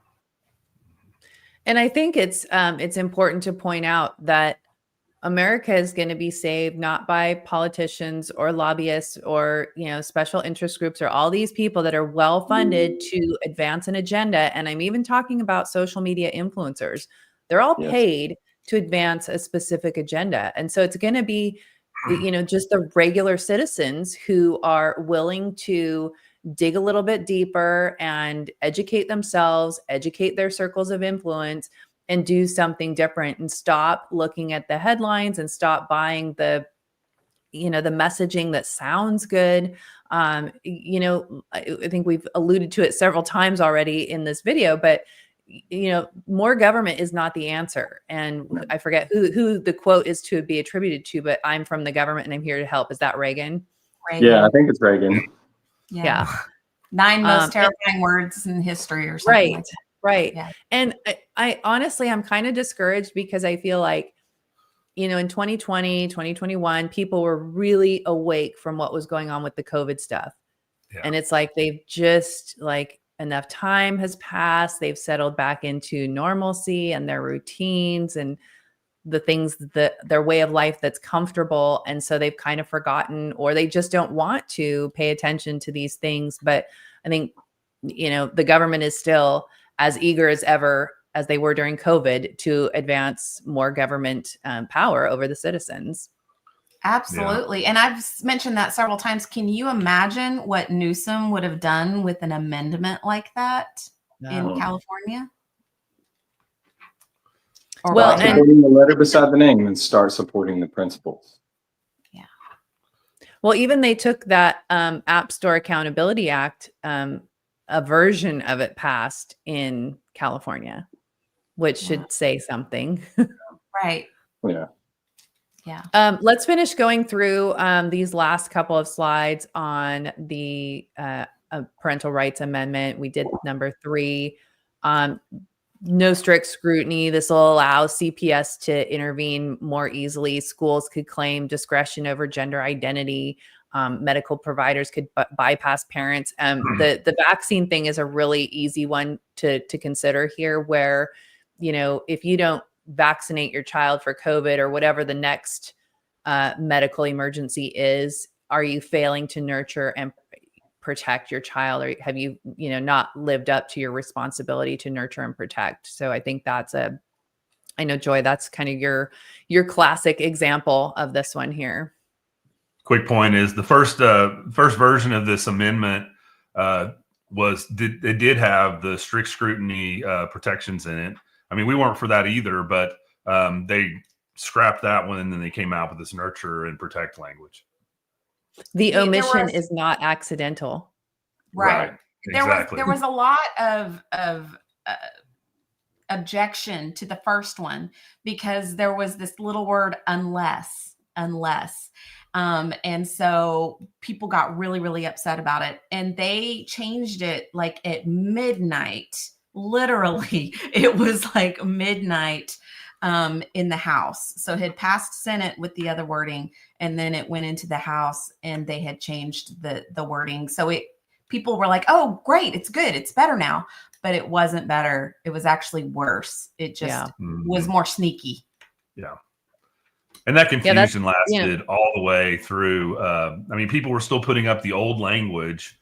And I think it's important to point out that America is going to be saved not by politicians or lobbyists or, special interest groups or all these people that are well funded to advance an agenda. And I'm even talking about social media influencers. They're all paid to advance a specific agenda. And so it's going to be, just the regular citizens who are willing to dig a little bit deeper and educate themselves, educate their circles of influence, and do something different and stop looking at the headlines and stop buying the messaging that sounds good. I think we've alluded to it several times already in this video, but more government is not the answer. And I forget who the quote is to be attributed to, but I'm from the government and I'm here to help. Is that Reagan? Yeah, I think it's Reagan. Yeah. 9 most terrifying words in history or something like that. Right. Yeah. And I honestly, I'm kind of discouraged because I feel like, in 2020, 2021, people were really awake from what was going on with the COVID stuff. Yeah. And it's like, they've just enough time has passed. They've settled back into normalcy and their routines and the things that their way of life that's comfortable. And so they've kind of forgotten, or they just don't want to pay attention to these things. But I think, the government is still as eager as ever, as they were during COVID, to advance more government power over the citizens. Absolutely. And I've mentioned that several times. Can you imagine what Newsom would have done with an amendment like that in California? Or Well, Stop supporting the letter beside the name and start supporting the principles. Yeah. Well, even they took that App Store Accountability Act, a version of it passed in California, which should say something. Right. Yeah. Yeah. Let's finish going through these last couple of slides on the Parental Rights Amendment. We did number 3. No strict scrutiny. This will allow CPS to intervene more easily. Schools could claim discretion over gender identity. Medical providers could bypass parents. The vaccine thing is a really easy one to consider here, where, you know, if you don't vaccinate your child for COVID or whatever the next medical emergency is, are you failing to nurture and protect your child, or have you not lived up to your responsibility to nurture and protect? So I think that's I know, Joy, that's kind of your classic example of this one here. Quick point is the first version of this amendment did have the strict scrutiny protections in it. I mean, we weren't for that either, but they scrapped that one, and then they came out with this nurture and protect language. The omission is not accidental. Right. Exactly. There was a lot of objection to the first one because there was this little word unless. And so people got really, really upset about it. And they changed it like at midnight. Literally, it was like midnight in the House. So it had passed Senate with the other wording, and then it went into the House and they had changed the wording. So people were like, oh, great, it's good, it's better now. But it wasn't better. It was actually worse. It just was more sneaky. Yeah. And that confusion lasted all the way through. I mean, people were still putting up the old language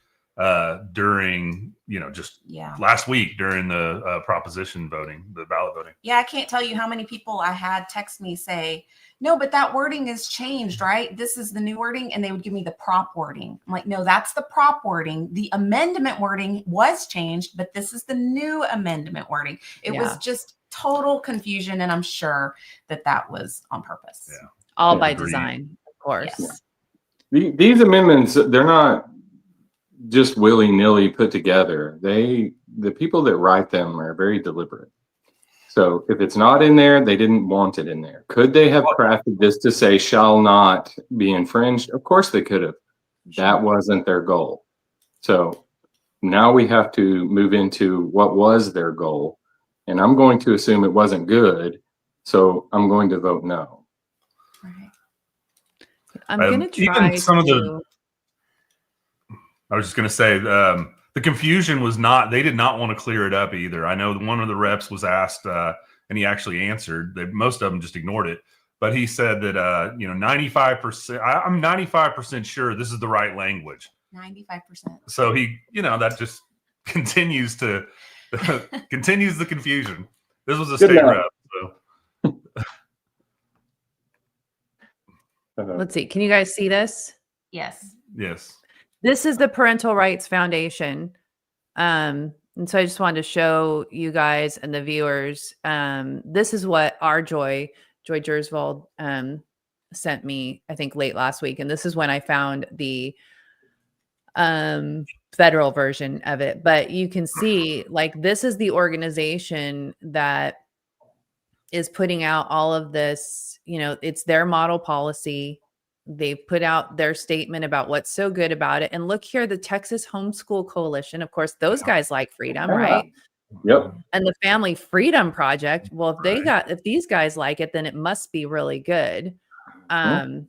during, just last week during the proposition voting, the ballot voting. Yeah, I can't tell you how many people I had text me say, no, but that wording is changed, right? This is the new wording. And they would give me the prop wording. I'm like, no, that's the prop wording. The amendment wording was changed, but this is the new amendment wording. It was just total confusion. And I'm sure that was on purpose. Yeah. All by design, of course. Yes. These amendments, they're not just willy-nilly put together. The people that write them are very deliberate. So if it's not in there, they didn't want it in there. Could they have crafted this to say shall not be infringed? Of course they could have. That wasn't their goal. So now we have to move into what was their goal. And I'm going to assume it wasn't good. So I'm going to vote no. Right. I'm going to try I was just going to say, the confusion was they did not want to clear it up either. I know one of the reps was asked, and he actually answered. Most of them just ignored it. But he said that, 95%, I'm 95% sure this is the right language. 95%. So that just continues the confusion. This was a state rep. So. Let's see. Can you guys see this? Yes. Yes. This is the Parental Rights Foundation. And so I just wanted to show you guys and the viewers. This is what our Joy Jersvold sent me, I think, late last week. And this is when I found the federal version of it. But you can see, like, this is the organization that is putting out all of this. It's their model policy. They've put out their statement about what's so good about it. And look here, the Texas Homeschool Coalition. Of course, those guys like freedom, right? Yep. And the Family Freedom Project. Well, if these guys like it, then it must be really good. And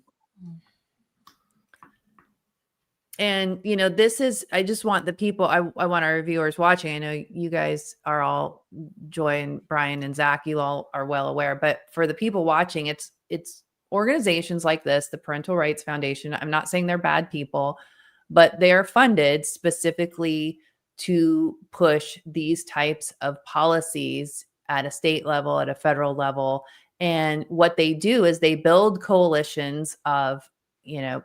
this is, I just want the people, I want our viewers watching. I know you guys are all, Joy and Brian and Zach, you all are well aware, but for the people watching, it's organizations like this, the Parental Rights Foundation. I'm not saying they're bad people, but they are funded specifically to push these types of policies at a state level, at a federal level. And what they do is they build coalitions of,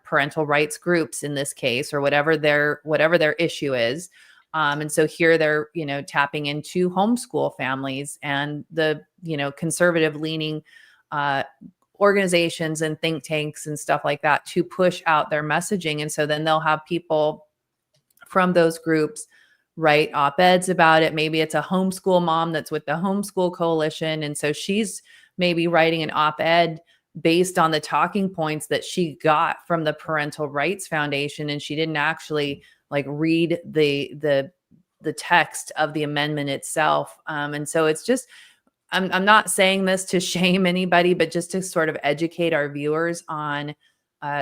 parental rights groups in this case, or whatever their issue is. And so here they're, tapping into homeschool families and the, conservative leaning organizations and think tanks and stuff like that to push out their messaging. And so then they'll have people from those groups write op-eds about it. Maybe it's a homeschool mom that's with the homeschool coalition. And so she's maybe writing an op-ed based on the talking points that she got from the Parental Rights Foundation. And she didn't actually like read the text of the amendment itself. And so it's just, I'm not saying this to shame anybody, but just to sort of educate our viewers on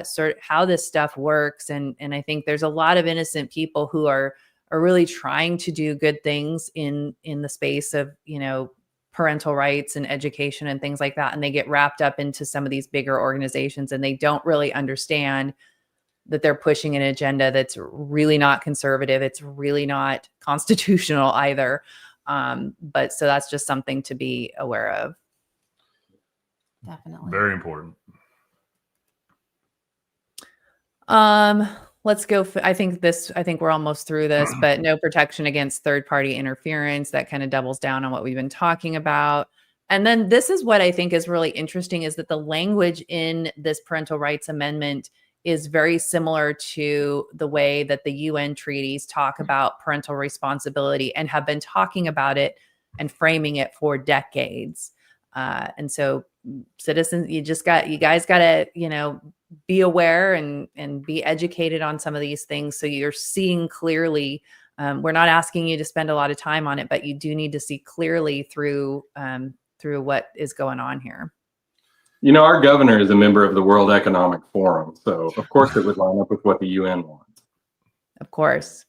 sort of how this stuff works. And I think there's a lot of innocent people who are really trying to do good things in the space of, parental rights and education and things like that. And they get wrapped up into some of these bigger organizations, and they don't really understand that they're pushing an agenda that's really not conservative. It's really not constitutional either. But so that's just something to be aware of. Definitely. Very important. Let's go. I think we're almost through this, but no protection against third-party interference. That kind of doubles down on what we've been talking about. And then this is what I think is really interesting, is that the language in this parental rights amendment is very similar to the way that the UN treaties talk about parental responsibility and have been talking about it and framing it for decades. And so citizens, you guys got to, be aware and be educated on some of these things. So you're seeing clearly. We're not asking you to spend a lot of time on it, but you do need to see clearly through what is going on here. Our governor is a member of the World Economic Forum, so of course it would line up with what the UN wants. Of course.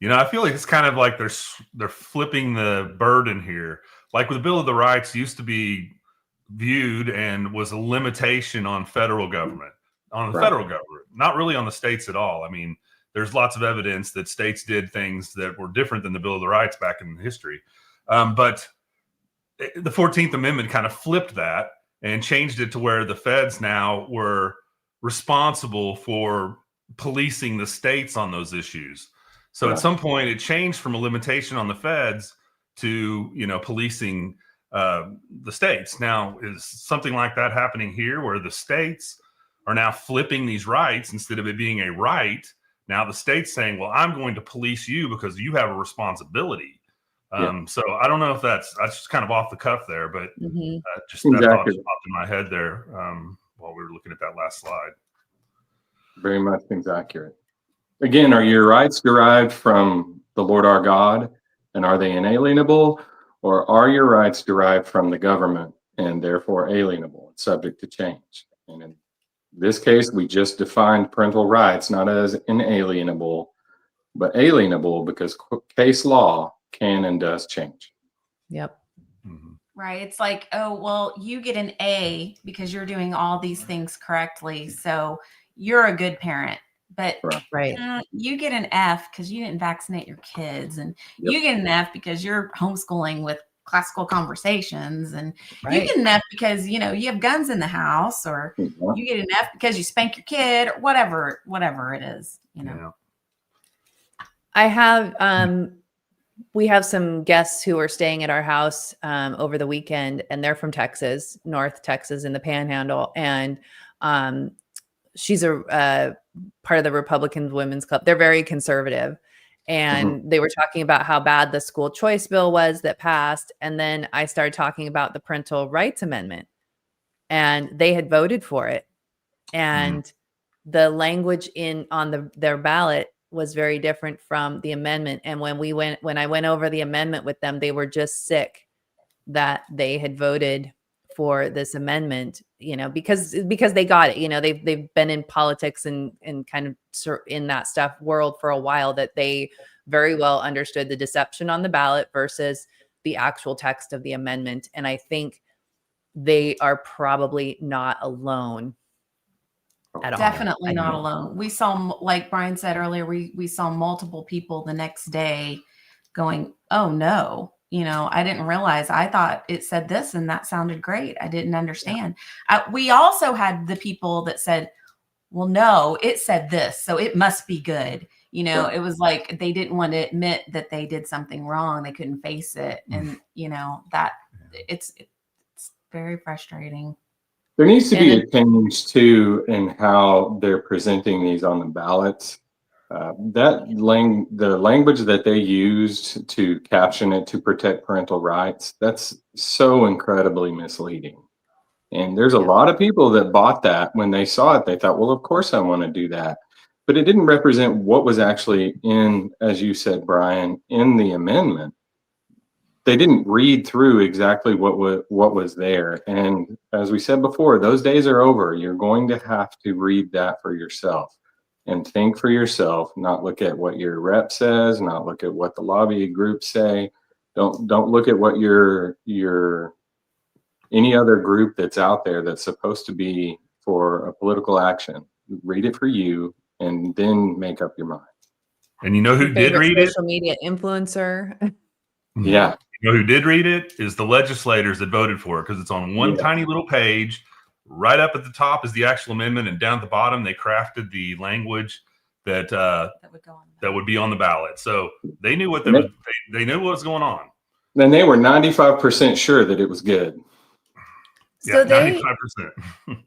I feel like it's kind of like they're flipping the burden here. Like with the Bill of the Rights used to be viewed and was a limitation on federal government, federal government, not really on the states at all. I mean, there's lots of evidence that states did things that were different than the Bill of the Rights back in history. But the 14th Amendment kind of flipped that and changed it to where the feds now were responsible for policing the states on those issues. So at some point it changed from a limitation on the feds to, policing the states. Now, is something like that happening here, where the states are now flipping these rights? Instead of it being a right, now the state's saying, well, I'm going to police you because you have a responsibility. So I don't know if that's just kind of off the cuff there, but that thought just popped in my head there while we were looking at that last slide. Very much things accurate. Again, are your rights derived from the Lord our God, and are they inalienable, or are your rights derived from the government and therefore alienable and subject to change? And in this case, we just defined parental rights not as inalienable, but alienable, because case law can and does change. Yep. Mm-hmm. Right. It's like, oh, well, you get an A because you're doing all these things correctly, so you're a good parent. But you get an F because you didn't vaccinate your kids, and you get an F because you're homeschooling with classical conversations, and you get an F because you have guns in the house, or you get an F because you spank your kid, or whatever it is. I have we have some guests who are staying at our house over the weekend, and they're from Texas, North Texas in the Panhandle, and she's a part of the Republican Women's Club. They're very conservative. And they were talking about how bad the school choice bill was that passed. And then I started talking about the Parental Rights Amendment, and they had voted for it. And the language on their ballot was very different from the amendment. And when I went over the amendment with them, they were just sick that they had voted for this amendment, because they got it, they've been in politics and kind of in that stuff world for a while, that they very well understood the deception on the ballot versus the actual text of the amendment. And I think they are probably not alone at all. Definitely not alone. We saw, like Brian said earlier, we saw multiple people the next day going, oh no, I didn't realize. I thought it said this and that sounded great. I didn't understand. We also had the people that said, well, no, it said this, so it must be good. It was like they didn't want to admit that they did something wrong. They couldn't face it. And, that it's very frustrating. There needs to be a change too in how they're presenting these on the ballots. The language that they used to caption it to protect parental rights, that's so incredibly misleading. And there's a lot of people that bought that when they saw it. They thought, well, of course I want to do that. But it didn't represent what was actually in, as you said, Brian, in the amendment. They didn't read through exactly what was there. And as we said before, those days are over. You're going to have to read that for yourself and think for yourself, not look at what your rep says, not look at what the lobby groups say. Don't look at what your any other group that's out there that's supposed to be for a political action. Read it for you and then make up your mind. And you know who did read it? Social media influencer. Yeah. You know who did read it is the legislators that voted for it, because it's on one tiny little page. Right up at the top is the actual amendment, and down at the bottom they crafted the language that would be on the ballot. So they knew what they knew what was going on. Then they were 95% sure that it was good. So yeah, 95%.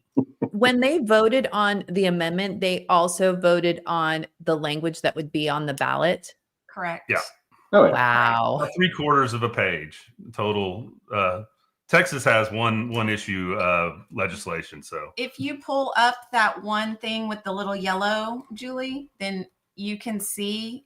When they voted on the amendment, they also voted on the language that would be on the ballot. Correct. Yeah. Oh, yeah. Wow. 3/4 of a page total. Texas has one issue legislation. So if you pull up that one thing with the little yellow, Julie, then you can see,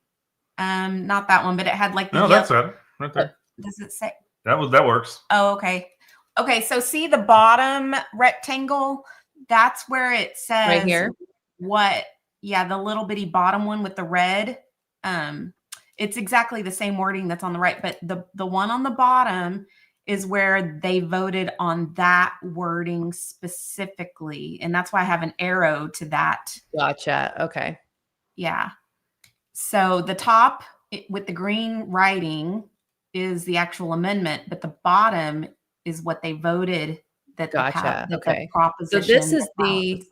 not that one, but it had like the that's it right there. Does it say that works? Oh, okay. Okay, so see the bottom rectangle? That's where it says right here. The little bitty bottom one with the red. It's exactly the same wording that's on the right, but the one on the bottom is where they voted on that wording specifically. And that's why I have an arrow to that. Gotcha. Okay. Yeah. So the top with the green writing is the actual amendment, but the bottom is what they voted that Gotcha. the proposition. So this is the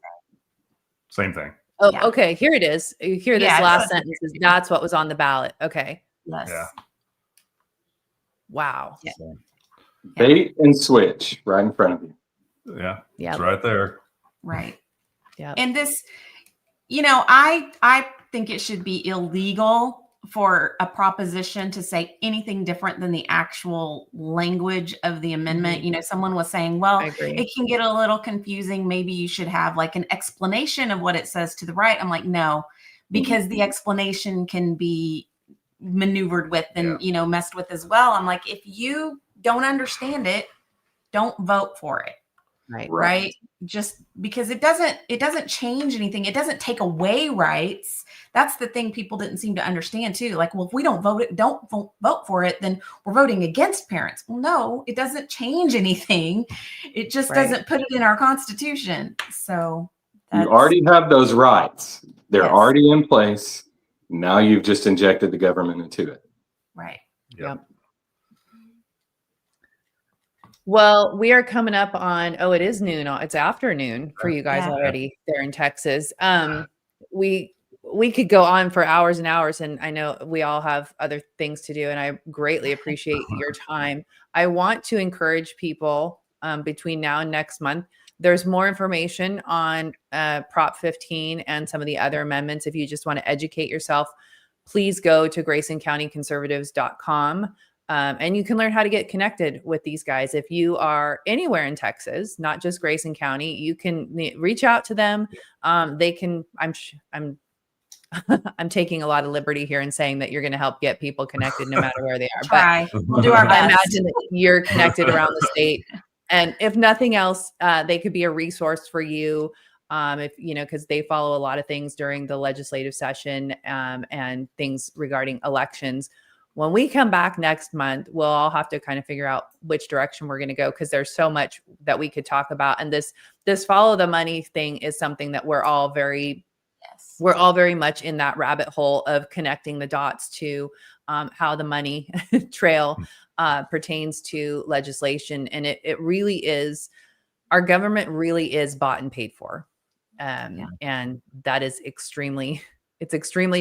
same thing. Oh, yeah. Okay. Here it is. Here, this last sentence is that's what was on the ballot. Okay. Yes. Yeah. Wow. Yeah. So, bait and switch right in front of you. Yeah. Yeah. It's right there. Right. Yeah. And this, I think it should be illegal for a proposition to say anything different than the actual language of the amendment. Mm-hmm. Someone was saying, well, it can get a little confusing. Maybe you should have like an explanation of what it says to the right. I'm like, no, because the explanation can be maneuvered with and, messed with as well. I'm like, if you don't understand it, don't vote for it. Right. Just because it doesn't change anything. It doesn't take away rights. That's the thing people didn't seem to understand too. Like, well, if we don't vote for it, then we're voting against parents. Well, no, it doesn't change anything. It just doesn't put it in our Constitution. So you already have those rights. They're already in place. Now you've just injected the government into it. Right. Yep. Well, we are coming up on, it is noon. It's afternoon for you guys already there in Texas. We could go on for hours and hours, and I know we all have other things to do, and I greatly appreciate your time. I want to encourage people between now and next month. There's more information on Prop 15 and some of the other amendments. If you just want to educate yourself, please go to GraysonCountyConservatives.com. And you can learn how to get connected with these guys. If you are anywhere in Texas, not just Grayson County, you can reach out to them. They can, I'm taking a lot of liberty here and saying that you're going to help get people connected no matter where they are. But we'll do our best. I imagine that you're connected around the state. And if nothing else, they could be a resource for you. Because they follow a lot of things during the legislative session and things regarding elections. When we come back next month, we'll all have to kind of figure out which direction we're going to go, because there's so much that we could talk about. And this follow the money thing is something that we're all very we're all very much in that rabbit hole of connecting the dots to how the money trail pertains to legislation. And it really is, our government really is bought and paid for. And that is extremely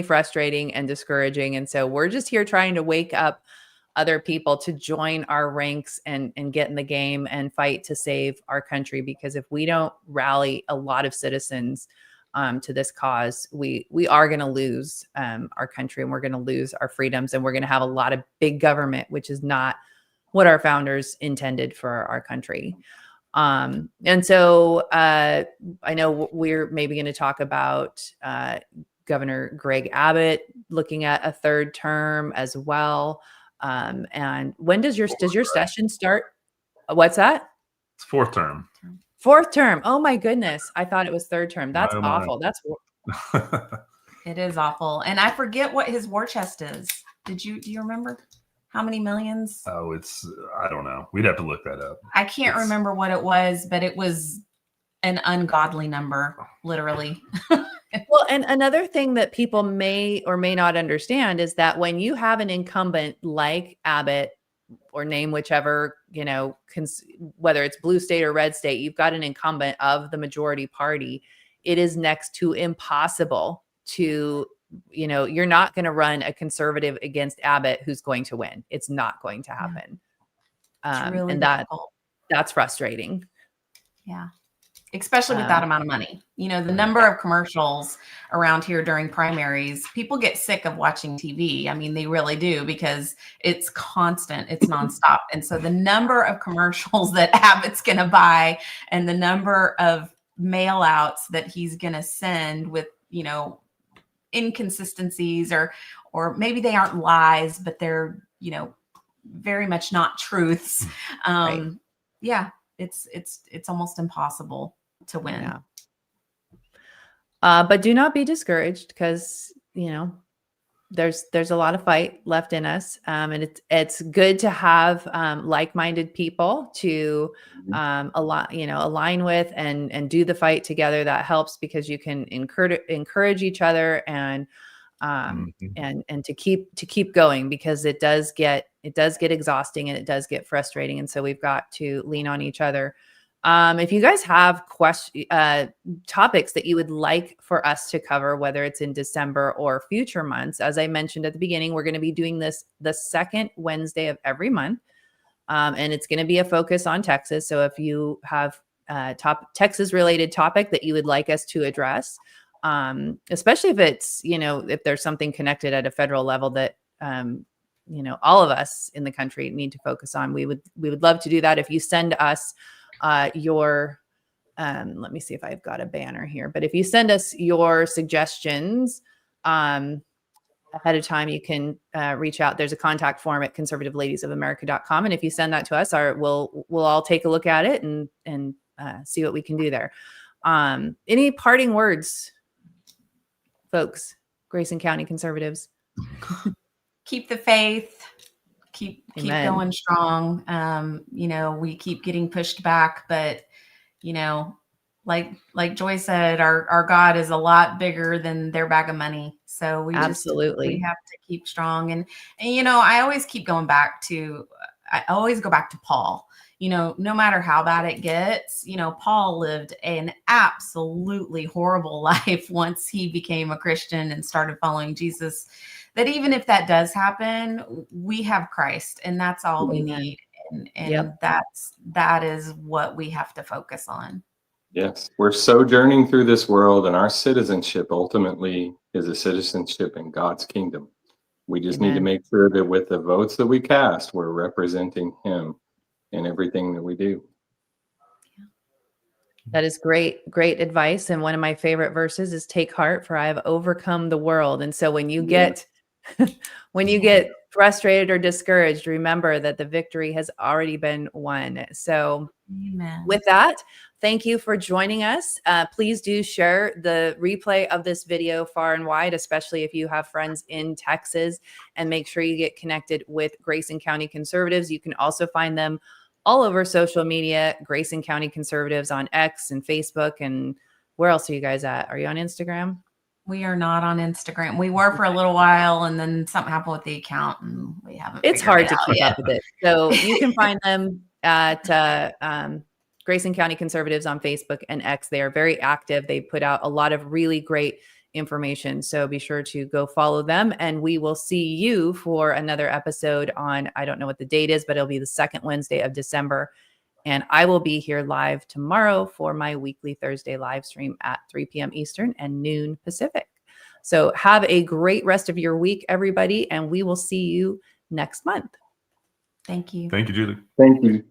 frustrating and discouraging. And so we're just here trying to wake up other people to join our ranks and get in the game and fight to save our country. Because if we don't rally a lot of citizens to this cause, we are going to lose our country, and we're going to lose our freedoms, and we're going to have a lot of big government, which is not what our founders intended for our country. And so I know we're maybe going to talk about Governor Greg Abbott looking at a third term as well. And when does your session start? What's that? It's fourth term. Fourth term. Oh my goodness. I thought it was third term. That's awful. That's it is awful. And I forget what his war chest is. Do you remember how many millions? Oh, I don't know. We'd have to look that up. I can't remember what it was, but it was an ungodly number, literally. Well, and another thing that people may or may not understand is that when you have an incumbent like Abbott, or name whichever, whether it's blue state or red state, you've got an incumbent of the majority party. It is next to impossible to, you're not going to run a conservative against Abbott who's going to win. It's not going to happen. Really and that's frustrating. Yeah. Especially with that amount of money. The number of commercials around here during primaries, people get sick of watching TV. I mean, they really do, because it's constant, it's nonstop. And so the number of commercials that Abbott's going to buy, and the number of mail outs that he's going to send with, inconsistencies, or maybe they aren't lies, but they're, very much not truths. Right. Yeah, it's almost impossible to win. Yeah. But do not be discouraged, because there's a lot of fight left in us, and it's good to have like-minded people to align with and do the fight together. That helps, because you can encourage each other and to keep going, because it does get exhausting, and it does get frustrating, and so we've got to lean on each other. If you guys have topics that you would like for us to cover, whether it's in December or future months, as I mentioned at the beginning, we're going to be doing this the second Wednesday of every month. And it's going to be a focus on Texas. So if you have Texas related topic that you would like us to address, especially if it's, if there's something connected at a federal level that, all of us in the country need to focus on, we would love to do that. If you send us your, let me see if I've got a banner here, but if you send us your suggestions ahead of time, you can reach out. There's a contact form at conservativeladiesofamerica.com. And if you send that to us, we'll all take a look at it and see what we can do there. Any parting words, folks? Grayson County Conservatives. Keep the faith. Keep Amen. going strong. We keep getting pushed back, but like Joy said, our God is a lot bigger than their bag of money. So we have to keep strong. And I always go back to Paul. No matter how bad it gets, Paul lived an absolutely horrible life once he became a Christian and started following Jesus. That even if that does happen, we have Christ, and that's all we need. And that is what we have to focus on. Yes, we're sojourning through this world, and our citizenship ultimately is a citizenship in God's kingdom. We just need to make sure that with the votes that we cast, we're representing Him in everything that we do. That is great advice. And one of my favorite verses is, "Take heart, for I have overcome the world." And so when you get frustrated or discouraged, remember that the victory has already been won. So with that, thank you for joining us. Please do share the replay of this video far and wide, especially if you have friends in Texas, and make sure you get connected with Grayson County Conservatives. You can also find them all over social media, Grayson County Conservatives on X and Facebook. And where else are you guys at? Are you on Instagram? We are not on Instagram. We were for a little while, and then something happened with the account, and we haven't. It's hard to keep yet. up with it. So you can find them at Grayson County Conservatives on Facebook and X. They are very active. They put out a lot of really great information. So be sure to go follow them. And we will see you for another episode on, I don't know what the date is, but it'll be the second Wednesday of December. And I will be here live tomorrow for my weekly Thursday live stream at 3 p.m. Eastern and noon Pacific. So have a great rest of your week, everybody. And we will see you next month. Thank you. Thank you, Julie. Thank you.